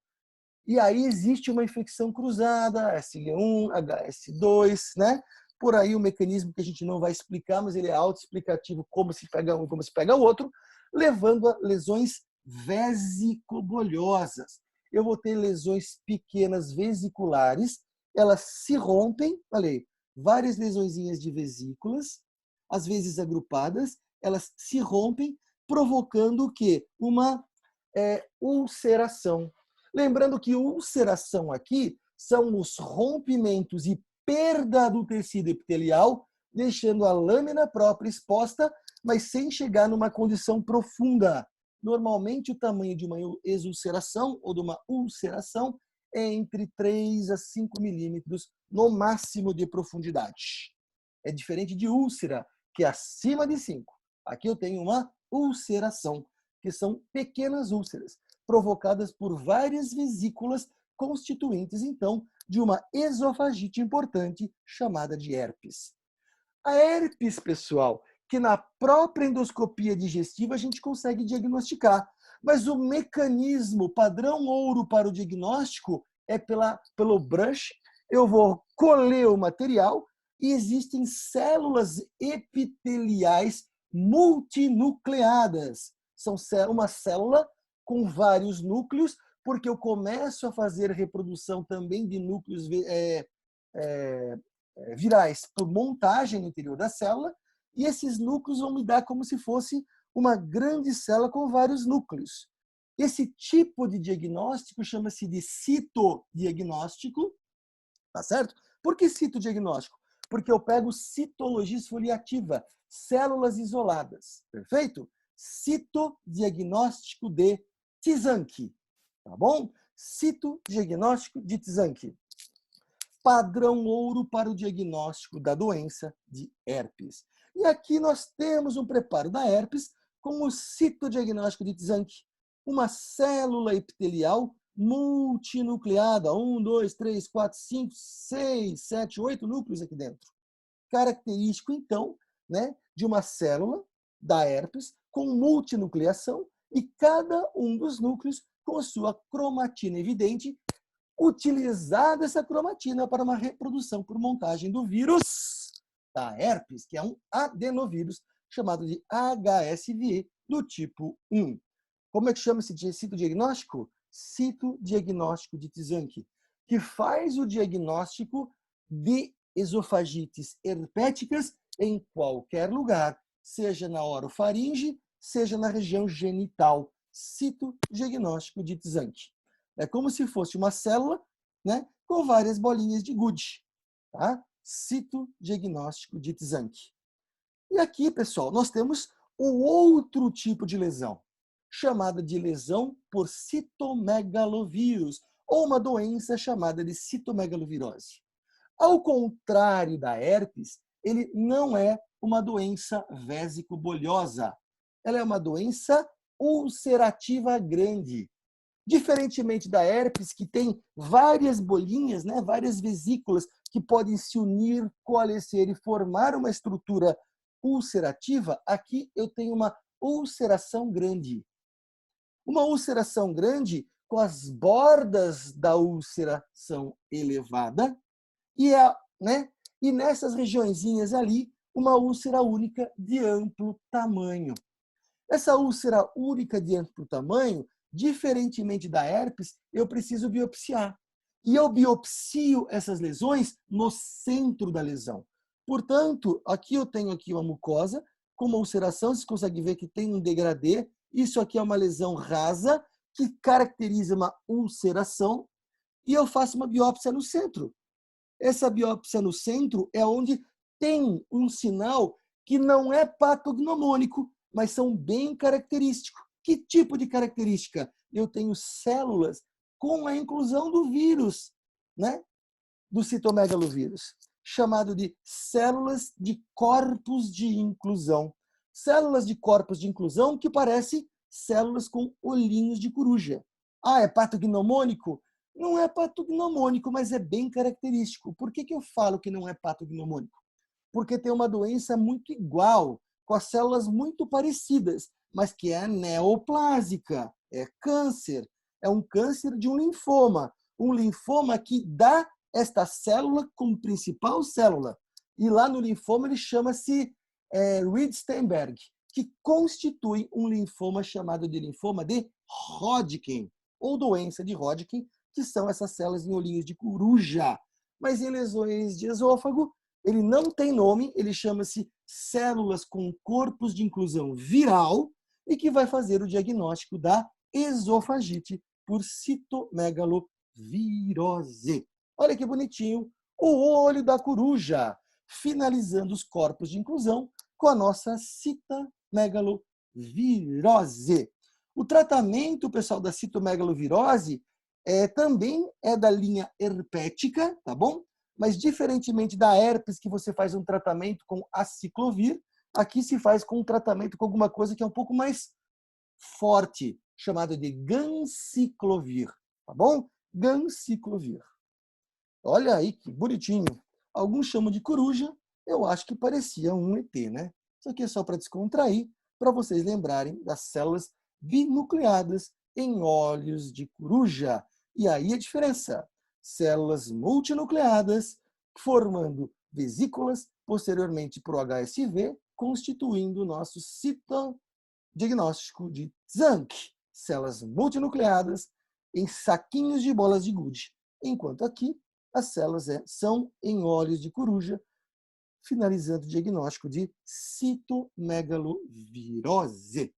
S1: E aí existe uma infecção cruzada, SG1, HS2, né? Por aí o mecanismo que a gente não vai explicar, mas ele é autoexplicativo, como se pega um, como se pega o outro, levando a lesões vesicobolhosas. Eu vou ter lesões pequenas vesiculares, elas se rompem, olha aí, várias lesõezinhas de vesículas, às vezes agrupadas, elas se rompem, provocando o quê? Uma ulceração. Lembrando que ulceração aqui são os rompimentos e perda do tecido epitelial, deixando a lâmina própria exposta, mas sem chegar numa condição profunda. Normalmente, o tamanho de uma exulceração ou de uma ulceração é entre 3 a 5 milímetros no máximo de profundidade. É diferente de úlcera, que é acima de 5. Aqui eu tenho uma ulceração, que são pequenas úlceras, provocadas por várias vesículas constituintes, então, de uma esofagite importante chamada de herpes. A herpes, pessoal, que na própria endoscopia digestiva a gente consegue diagnosticar, mas o mecanismo padrão ouro para o diagnóstico é pelo brush. Eu vou colher o material e existem células epiteliais multinucleadas. São uma célula com vários núcleos, porque eu começo a fazer reprodução também de núcleos virais por montagem no interior da célula, e esses núcleos vão me dar como se fosse uma grande célula com vários núcleos. Esse tipo de diagnóstico chama-se de citodiagnóstico, tá certo? Por que citodiagnóstico? Porque eu pego citologia esfoliativa, células isoladas, perfeito? Citodiagnóstico de Tzanck, tá bom? Citodiagnóstico de Tzanck. Padrão ouro para o diagnóstico da doença de herpes. E aqui nós temos um preparo da herpes com o citodiagnóstico de Tzanck, uma célula epitelial multinucleada, 1, 2, 3, 4, 5, 6, 7, 8 núcleos aqui dentro. Característico, então, né, de uma célula da herpes com multinucleação e cada um dos núcleos com a sua cromatina evidente, utilizada essa cromatina para uma reprodução por montagem do vírus da herpes, que é um adenovírus chamado de HSV do tipo 1. Como é que chama esse citodiagnóstico? Citodiagnóstico de Tzanck, que faz o diagnóstico de esofagites herpéticas em qualquer lugar, seja na orofaringe, seja na região genital. Citodiagnóstico de Tzanck. É como se fosse uma célula, né, com várias bolinhas de gude. Tá? Citodiagnóstico de Tzanck. E aqui, pessoal, nós temos um outro tipo de lesão, chamada de lesão por citomegalovírus, ou uma doença chamada de citomegalovirose. Ao contrário da herpes, ele não é uma doença vesicobolhosa. Ela é uma doença ulcerativa grande. Diferentemente da herpes, que tem várias bolinhas, né, várias vesículas que podem se unir, coalescer e formar uma estrutura ulcerativa, aqui eu tenho uma ulceração grande. Uma ulceração grande com as bordas da ulceração elevada né, e nessas regiõezinhas ali, uma úlcera única de amplo tamanho. Essa úlcera úrica de amplo tamanho, diferentemente da herpes, eu preciso biopsiar. E eu biopsio essas lesões no centro da lesão. Portanto, aqui eu tenho aqui uma mucosa com uma ulceração, vocês conseguem ver que tem um degradê. Isso aqui é uma lesão rasa que caracteriza uma ulceração e eu faço uma biópsia no centro. Essa biópsia no centro é onde tem um sinal que não é patognomônico, mas são bem característicos. Que tipo de característica? Eu tenho células com a inclusão do vírus, né? Do citomegalovírus, chamado de células de corpos de inclusão. Células de corpos de inclusão que parecem células com olhinhos de coruja. Ah, é patognomônico? Não é patognomônico, mas é bem característico. Por que eu falo que não é patognomônico? Porque tem uma doença muito igual, com as células muito parecidas, mas que é neoplásica, é câncer. É um câncer de um linfoma que dá esta célula como principal célula. E lá no linfoma ele chama-se Reed-Steinberg, que constitui um linfoma chamado de linfoma de Hodgkin, ou doença de Hodgkin, que são essas células em olhinhos de coruja. Mas em lesões de esôfago, ele não tem nome, ele chama-se células com corpos de inclusão viral e que vai fazer o diagnóstico da esofagite por citomegalovirose. Olha que bonitinho, o olho da coruja, finalizando os corpos de inclusão com a nossa citomegalovirose. O tratamento, pessoal, da citomegalovirose também é da linha herpética, tá bom? Mas diferentemente da herpes, que você faz um tratamento com aciclovir, aqui se faz com um tratamento com alguma coisa que é um pouco mais forte, chamado de ganciclovir, tá bom? Ganciclovir. Olha aí que bonitinho. Alguns chamam de coruja, eu acho que parecia um ET, né? Isso aqui é só para descontrair, para vocês lembrarem das células binucleadas em olhos de coruja. E aí a diferença: células multinucleadas formando vesículas, posteriormente para o HSV, constituindo o nosso citodiagnóstico de Zank. Células multinucleadas em saquinhos de bolas de gude. Enquanto aqui, as células são em olhos de coruja, finalizando o diagnóstico de citomegalovirose.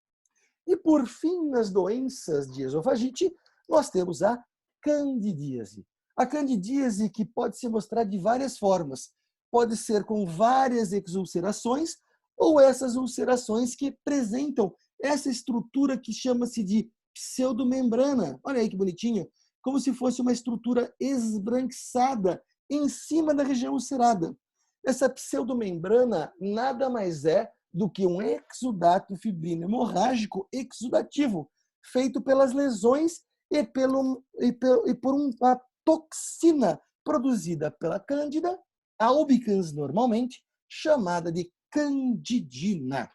S1: E, por fim, nas doenças de esofagite, nós temos a candidíase. A candidíase que pode se mostrar de várias formas. Pode ser com várias exulcerações ou essas ulcerações que apresentam essa estrutura que chama-se de pseudomembrana. Olha aí que bonitinho. Como se fosse uma estrutura esbranquiçada em cima da região ulcerada. Essa pseudomembrana nada mais é do que um exudato fibrino hemorrágico exudativo, feito pelas lesões e por uma toxina produzida pela Cândida albicans normalmente, chamada de candidina.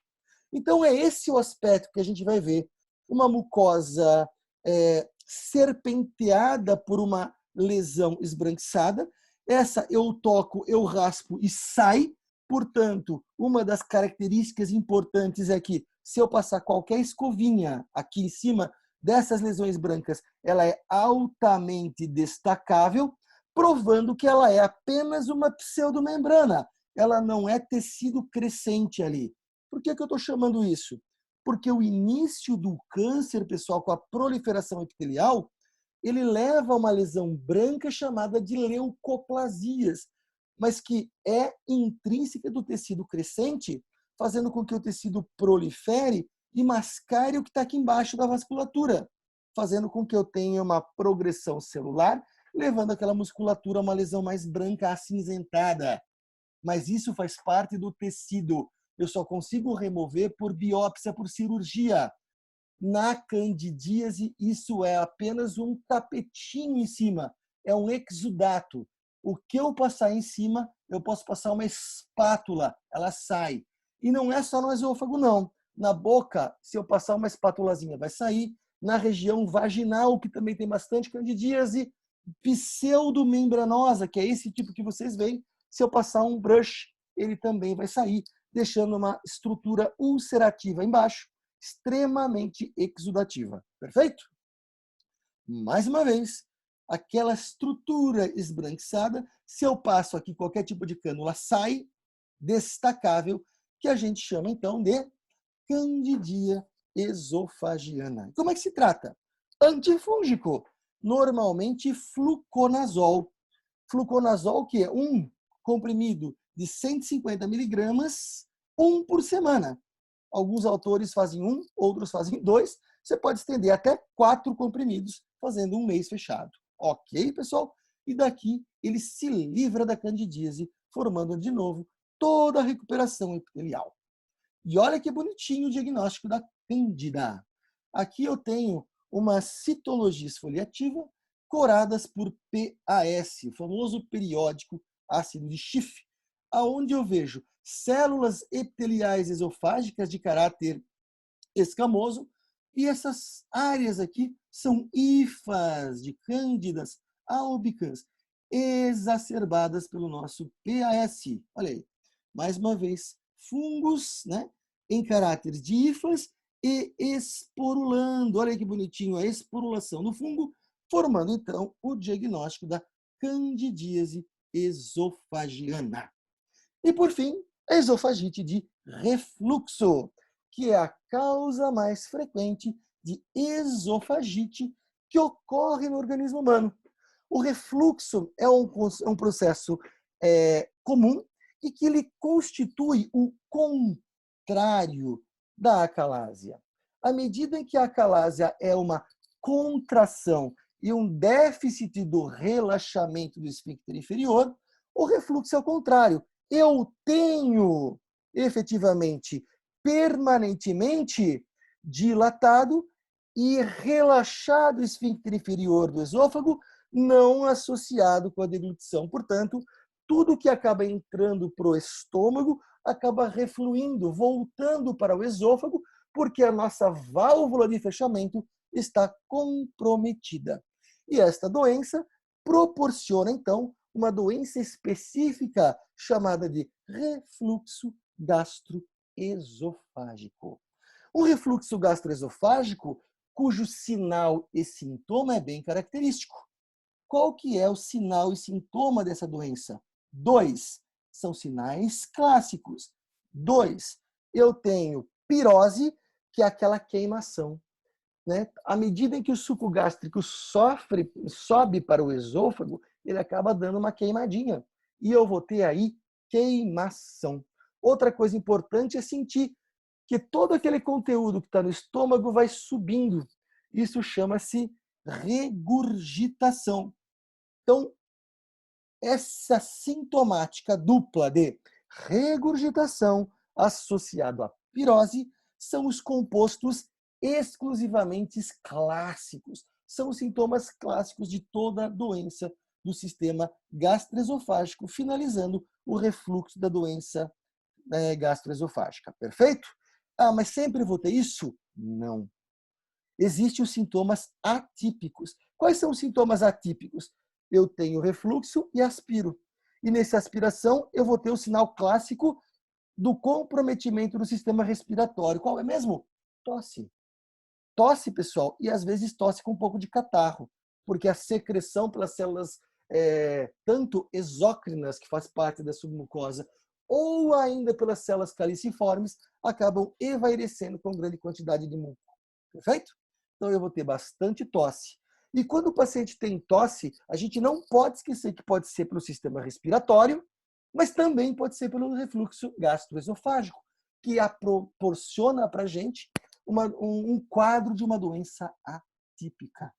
S1: Então é esse o aspecto que a gente vai ver. Uma mucosa serpenteada por uma lesão esbranquiçada. Essa eu toco, eu raspo e sai. Portanto, uma das características importantes é que se eu passar qualquer escovinha aqui em cima dessas lesões brancas, ela é altamente destacável, provando que ela é apenas uma pseudomembrana. Ela não é tecido crescente ali. Por que eu estou chamando isso? Porque o início do câncer, pessoal, com a proliferação epitelial, ele leva a uma lesão branca chamada de leucoplasias, mas que é intrínseca do tecido crescente, fazendo com que o tecido prolifere e mascare o que está aqui embaixo da vasculatura, fazendo com que eu tenha uma progressão celular, levando aquela musculatura a uma lesão mais branca acinzentada. Mas isso faz parte do tecido. Eu só consigo remover por biópsia, por cirurgia. Na candidíase, isso é apenas um tapetinho em cima, é um exudato. O que eu passar em cima, eu posso passar uma espátula, ela sai. E não é só no esôfago, não. Na boca, se eu passar uma espátulazinha, vai sair. Na região vaginal, que também tem bastante candidíase, pseudomembranosa, que é esse tipo que vocês veem, se eu passar um brush, ele também vai sair, deixando uma estrutura ulcerativa embaixo, extremamente exudativa. Perfeito? Mais uma vez, aquela estrutura esbranquiçada, se eu passo aqui qualquer tipo de cânula, sai destacável, que a gente chama então de Candidíase esofagiana. Como é que se trata? Antifúngico, normalmente fluconazol. Fluconazol, que é um comprimido de 150 miligramas, um por semana. Alguns autores fazem um, outros fazem dois. Você pode estender até 4 comprimidos, fazendo um mês fechado. Ok, pessoal? E daqui ele se livra da candidíase, formando de novo toda a recuperação epitelial. E olha que bonitinho o diagnóstico da Cândida. Aqui eu tenho uma citologia esfoliativa coradas por PAS, o famoso periódico ácido de Schiff, aonde eu vejo células epiteliais esofágicas de caráter escamoso, e essas áreas aqui são hifas de cândidas albicans exacerbadas pelo nosso PAS. Olha aí, mais uma vez, fungos, né, em caráter de hifas e esporulando. Olha aí que bonitinho a esporulação do fungo, formando então o diagnóstico da candidíase esofagiana. E, por fim, a esofagite de refluxo, que é a causa mais frequente de esofagite que ocorre no organismo humano. O refluxo é um processo comum e que ele constitui o contrário da acalásia. À medida em que a acalásia é uma contração e um déficit do relaxamento do esfíncter inferior, o refluxo é o contrário. Eu tenho efetivamente, permanentemente dilatado e relaxado o esfíncter inferior do esôfago, não associado com a deglutição. Portanto, tudo que acaba entrando para o estômago acaba refluindo, voltando para o esôfago, porque a nossa válvula de fechamento está comprometida. E esta doença proporciona, então, uma doença específica chamada de refluxo gastroesofágico. Um refluxo gastroesofágico cujo sinal e sintoma é bem característico. Qual que é o sinal e sintoma dessa doença? 2. São sinais clássicos. 2. Eu tenho pirose, que é aquela queimação. Né? À medida em que o suco gástrico sobe para o esôfago, ele acaba dando uma queimadinha. E eu vou ter aí queimação. Outra coisa importante é sentir que todo aquele conteúdo que está no estômago vai subindo. Isso chama-se regurgitação. Então, essa sintomática dupla de regurgitação associado à pirose são os compostos exclusivamente clássicos. São os sintomas clássicos de toda doença do sistema gastroesofágico, finalizando o refluxo da doença gastroesofágica. Perfeito? Ah, mas sempre vou ter isso? Não. Existem os sintomas atípicos. Quais são os sintomas atípicos? Eu tenho refluxo e aspiro. E nessa aspiração, eu vou ter o sinal clássico do comprometimento do sistema respiratório. Qual é mesmo? Tosse. Tosse, pessoal, e às vezes tosse com um pouco de catarro, porque a secreção pelas células tanto exócrinas, que faz parte da submucosa, ou ainda pelas células caliciformes, acabam envairecendo com grande quantidade de muco. Perfeito? Então eu vou ter bastante tosse. E quando o paciente tem tosse, a gente não pode esquecer que pode ser pelo sistema respiratório, mas também pode ser pelo refluxo gastroesofágico, que proporciona para a gente um quadro de uma doença atípica.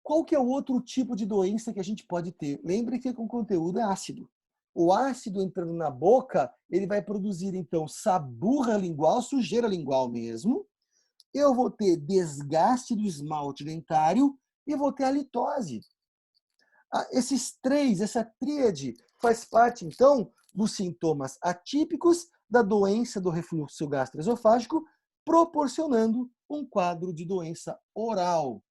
S1: Qual que é o outro tipo de doença que a gente pode ter? Lembre que o conteúdo é ácido. O ácido entrando na boca, ele vai produzir, então, saburra lingual, sujeira lingual mesmo. Eu vou ter desgaste do esmalte dentário e vou ter halitose. Esses três, essa tríade, faz parte, então, dos sintomas atípicos da doença do refluxo gastroesofágico, proporcionando um quadro de doença oral.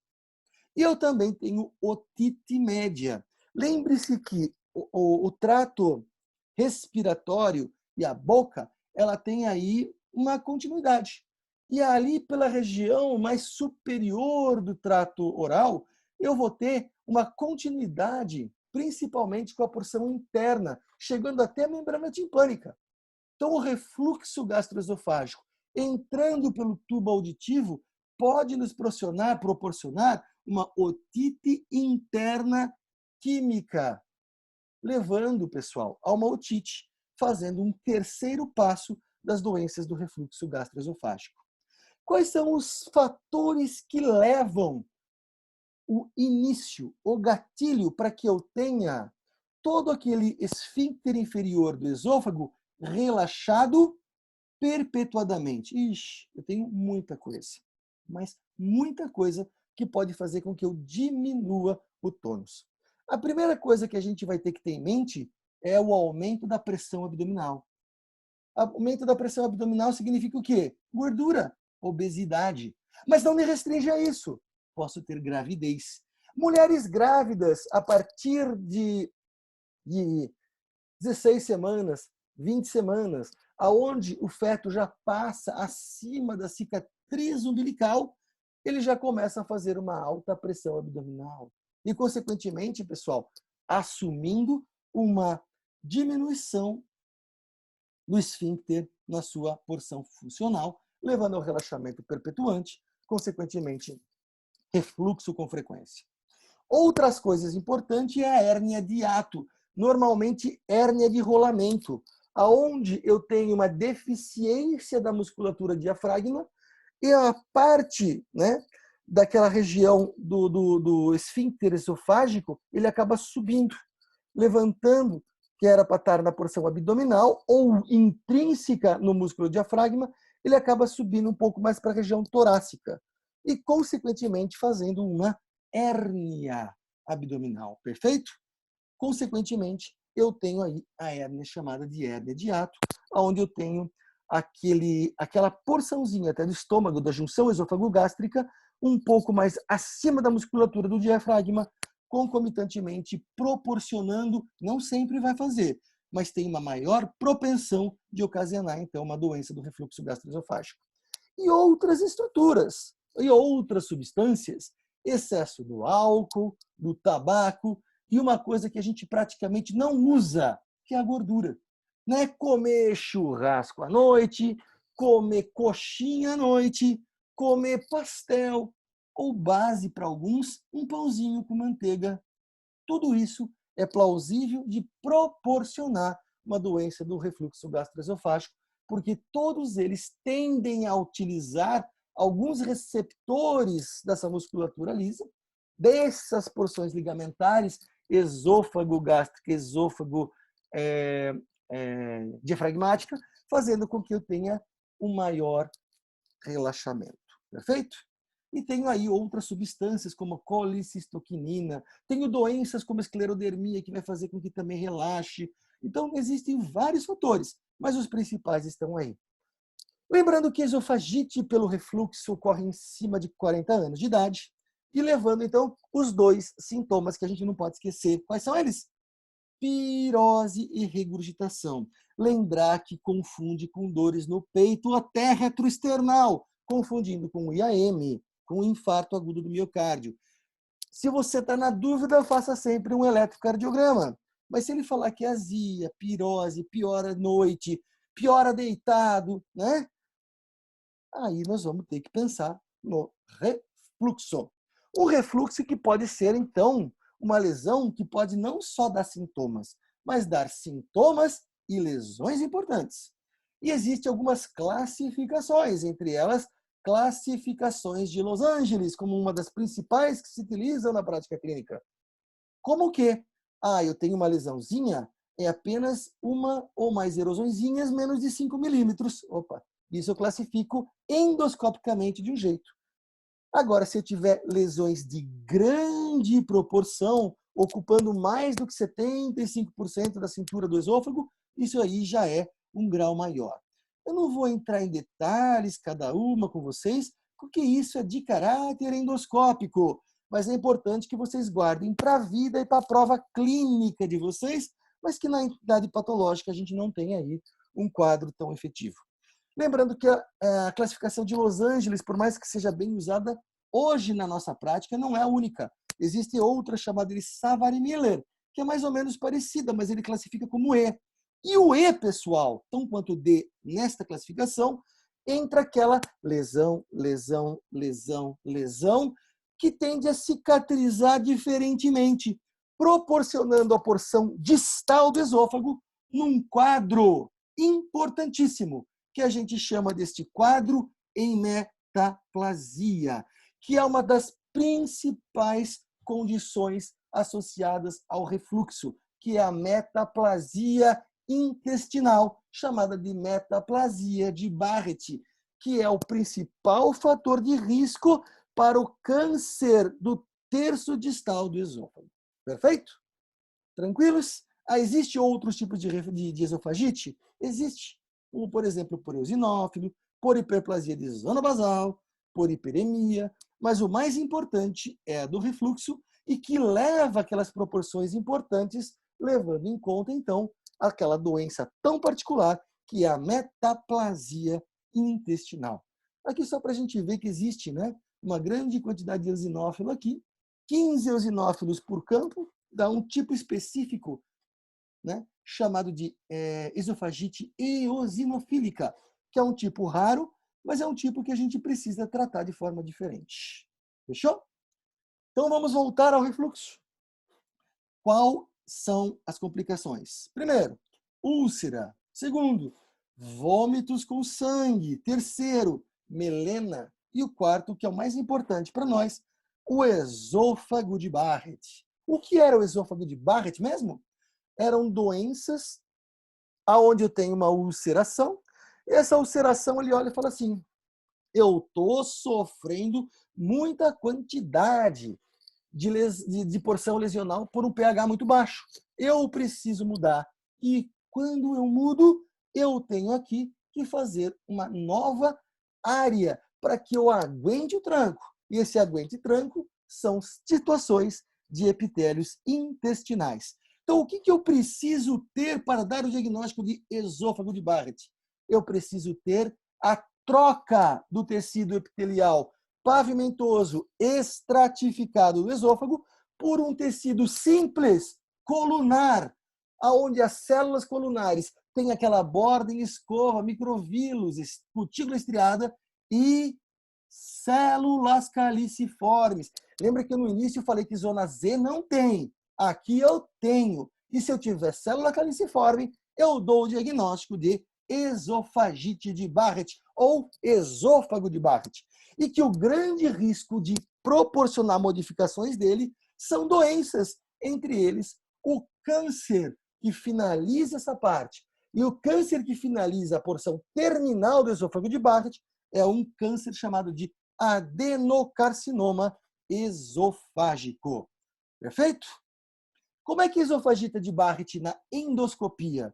S1: E eu também tenho otite média. Lembre-se que o trato respiratório e a boca, ela tem aí uma continuidade. E ali, pela região mais superior do trato oral, eu vou ter uma continuidade, principalmente com a porção interna, chegando até a membrana timpânica. Então, o refluxo gastroesofágico, entrando pelo tubo auditivo, pode nos proporcionar uma otite interna química, levando, pessoal, a uma otite, fazendo um terceiro passo das doenças do refluxo gastroesofágico. Quais são os fatores que levam o início, o gatilho, para que eu tenha todo aquele esfíncter inferior do esôfago relaxado perpetuadamente? Ixi, eu tenho muita coisa, mas muita coisa que pode fazer com que eu diminua o tônus. A primeira coisa que a gente vai ter que ter em mente é o aumento da pressão abdominal. Aumento da pressão abdominal significa o quê? Gordura, obesidade. Mas não me restringe a isso. Posso ter gravidez. Mulheres grávidas, a partir de 16 semanas, 20 semanas, aonde o feto já passa acima da cicatriz umbilical, ele já começa a fazer uma alta pressão abdominal. E, consequentemente, pessoal, assumindo uma diminuição do esfíncter na sua porção funcional, levando ao relaxamento perpetuante, consequentemente, refluxo com frequência. Outras coisas importantes é a hérnia de hiato, normalmente hérnia de rolamento, aonde eu tenho uma deficiência da musculatura diafragma e a parte, né, daquela região do esfíncter esofágico, ele acaba subindo, levantando, que era para estar na porção abdominal ou intrínseca no músculo diafragma, ele acaba subindo um pouco mais para a região torácica e, consequentemente, fazendo uma hérnia abdominal, perfeito? Consequentemente, eu tenho aí a hérnia chamada de hérnia de hiato, onde eu tenho aquela porçãozinha até do estômago, da junção esôfago-gástrica, um pouco mais acima da musculatura do diafragma, concomitantemente proporcionando, não sempre vai fazer, mas tem uma maior propensão de ocasionar, então, uma doença do refluxo gastroesofágico. E outras estruturas, e outras substâncias, excesso do álcool, do tabaco, e uma coisa que a gente praticamente não usa, que é a gordura. Não é comer churrasco à noite, comer coxinha à noite, comer pastel, ou base para alguns, um pãozinho com manteiga. Tudo isso é plausível de proporcionar uma doença do refluxo gastroesofágico, porque todos eles tendem a utilizar alguns receptores dessa musculatura lisa, dessas porções ligamentares, esôfago gástrico, esôfago diafragmática, fazendo com que eu tenha um maior relaxamento. Perfeito? E tenho aí outras substâncias, como colicistoquinina. Tenho doenças como esclerodermia, que vai fazer com que também relaxe. Então, existem vários fatores, mas os principais estão aí. Lembrando que a esofagite pelo refluxo ocorre em cima de 40 anos de idade, e levando, então, os dois sintomas que a gente não pode esquecer. Quais são eles? Pirose e regurgitação. Lembrar que confunde com dores no peito até retroesternal, confundindo com o IAM, com o infarto agudo do miocárdio. Se você está na dúvida, faça sempre um eletrocardiograma. Mas se ele falar que é azia, pirose, piora à noite, piora deitado, né? Aí nós vamos ter que pensar no refluxo. O refluxo que pode ser, então, uma lesão que pode não só dar sintomas, mas dar sintomas e lesões importantes. E existem algumas classificações, entre elas classificações de Los Angeles, como uma das principais que se utilizam na prática clínica. Como que? Eu tenho uma lesãozinha, é apenas uma ou mais erosõezinhas menos de 5 milímetros. Opa, isso eu classifico endoscopicamente de um jeito. Agora, se eu tiver lesões de grande proporção, ocupando mais do que 75% da cintura do esôfago, isso aí já é um grau maior. Eu não vou entrar em detalhes, cada uma com vocês, porque isso é de caráter endoscópico, mas é importante que vocês guardem para a vida e para a prova clínica de vocês, mas que na entidade patológica a gente não tem aí um quadro tão efetivo. Lembrando que a classificação de Los Angeles, por mais que seja bem usada hoje na nossa prática, não é a única. Existe outra chamada de Savary-Miller, que é mais ou menos parecida, mas ele classifica como E. E o E, pessoal, tão quanto o D nesta classificação, entra aquela lesão, lesão, lesão, lesão, que tende a cicatrizar diferentemente, proporcionando a porção distal do esôfago num quadro importantíssimo, que a gente chama deste quadro em metaplasia, que é uma das principais condições associadas ao refluxo, que é a metaplasia intestinal, chamada de metaplasia de Barrett, que é o principal fator de risco para o câncer do terço distal do esôfago. Perfeito? Tranquilos? Existe outros tipos de esofagite? Existe. Como, por exemplo, por eosinófilo, por hiperplasia de zona basal, por hiperemia, mas o mais importante é a do refluxo e que leva aquelas proporções importantes, levando em conta, então, aquela doença tão particular que é a metaplasia intestinal. Aqui só para a gente ver que existe, né, uma grande quantidade de eosinófilo aqui, 15 eosinófilos por campo, dá um tipo específico, né, chamado de esofagite eosinofílica, que é um tipo raro, mas é um tipo que a gente precisa tratar de forma diferente. Fechou? Então vamos voltar ao refluxo. Quais são as complicações? Primeiro, úlcera. Segundo, vômitos com sangue. Terceiro, melena. E o quarto, que é o mais importante para nós, o esôfago de Barrett. O que era o esôfago de Barrett mesmo? Eram doenças aonde eu tenho uma ulceração. Essa ulceração, ele olha e fala assim, eu estou sofrendo muita quantidade de porção lesional por um pH muito baixo. Eu preciso mudar. E quando eu mudo, eu tenho aqui que fazer uma nova área para que eu aguente o tranco. E esse aguente tranco são situações de epitélios intestinais. Então, o que eu preciso ter para dar o diagnóstico de esôfago de Barrett? Eu preciso ter a troca do tecido epitelial pavimentoso estratificado do esôfago por um tecido simples, colunar, onde as células colunares têm aquela borda em escova, microvílulos, cutícula estriada e células caliciformes. Lembra que no início eu falei que zona Z não tem. Aqui eu tenho. E se eu tiver célula caliciforme, eu dou o diagnóstico de esofagite de Barrett ou esôfago de Barrett. E que o grande risco de proporcionar modificações dele são doenças, entre eles o câncer, que finaliza essa parte. E o câncer que finaliza a porção terminal do esôfago de Barrett é um câncer chamado de adenocarcinoma esofágico. Perfeito? Como é que é a esofagite de Barrett na endoscopia?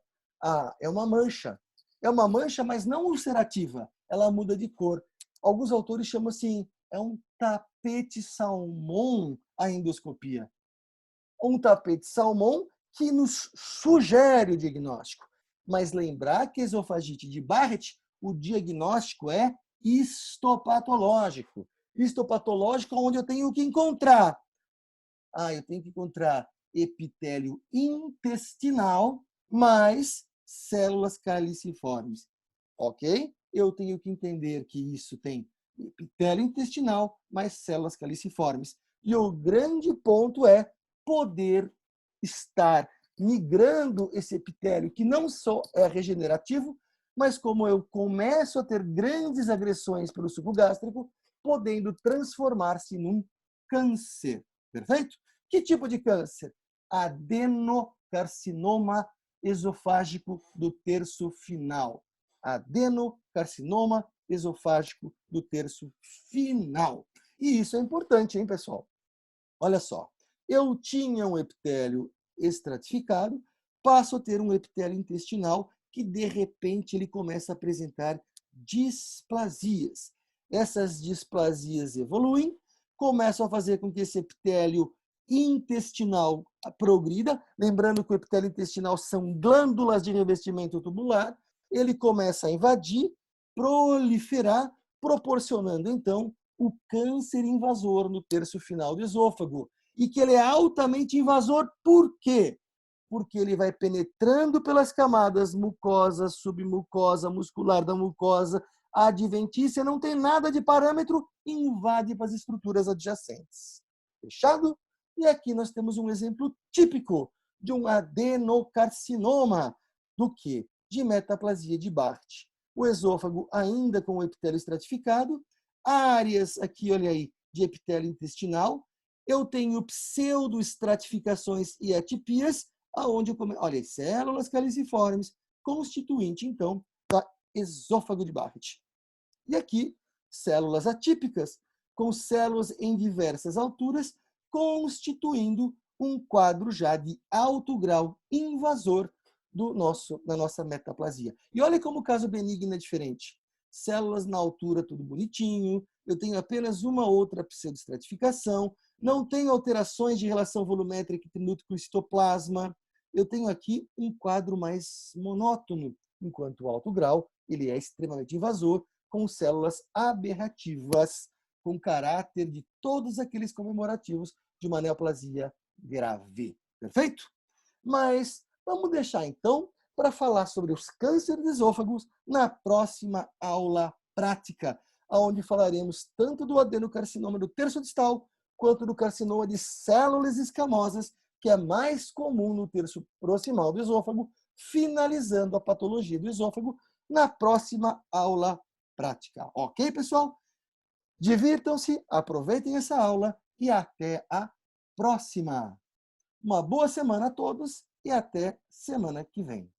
S1: É uma mancha. É uma mancha, mas não ulcerativa. Ela muda de cor. Alguns autores chamam assim, é um tapete salmão a endoscopia. Um tapete salmão que nos sugere o diagnóstico. Mas lembrar que a esofagite de Barrett, o diagnóstico é histopatológico. Histopatológico onde eu tenho que encontrar. Eu tenho que encontrar epitélio intestinal mais células caliciformes. Ok? Eu tenho que entender que isso tem epitélio intestinal mais células caliciformes. E o grande ponto é poder estar migrando esse epitélio, que não só é regenerativo, mas como eu começo a ter grandes agressões pelo suco gástrico, podendo transformar-se num câncer. Perfeito? Que tipo de câncer? Adenocarcinoma esofágico do terço final. Adenocarcinoma esofágico do terço final. E isso é importante, hein, pessoal? Olha só, eu tinha um epitélio estratificado, passo a ter um epitélio intestinal que, de repente, ele começa a apresentar displasias. Essas displasias evoluem, começam a fazer com que esse epitélio intestinal progrida, lembrando que o epitélio intestinal são glândulas de revestimento tubular, ele começa a invadir proliferar, proporcionando, então, o câncer invasor no terço final do esôfago. E que ele é altamente invasor por quê? Porque ele vai penetrando pelas camadas mucosa, submucosa, muscular da mucosa, adventícia, não tem nada de parâmetro, invade para as estruturas adjacentes. Fechado? E aqui nós temos um exemplo típico de um adenocarcinoma. Do que? De metaplasia de Barth. O esôfago ainda com o epitélio estratificado, áreas aqui, olha aí, de epitélio intestinal. Eu tenho pseudoestratificações e atipias, aonde eu olha, células caliciformes, constituinte, então, da esôfago de Barth. E aqui, células atípicas, com células em diversas alturas, constituindo um quadro já de alto grau invasor da nossa metaplasia. E olha como o caso benigno é diferente. Células na altura, tudo bonitinho, eu tenho apenas uma outra pseudoestratificação, não tenho alterações de relação volumétrica entre núcleo e citoplasma, eu tenho aqui um quadro mais monótono, enquanto o alto grau ele é extremamente invasor, com células aberrativas, com caráter de todos aqueles comemorativos de uma neoplasia grave. Perfeito? Mas vamos deixar, então, para falar sobre os cânceres de esôfagos na próxima aula prática, onde falaremos tanto do adenocarcinoma do terço distal, quanto do carcinoma de células escamosas, que é mais comum no terço proximal do esôfago, finalizando a patologia do esôfago na próxima aula prática. Ok, pessoal? Divirtam-se, aproveitem essa aula e até a próxima. Uma boa semana a todos e até semana que vem.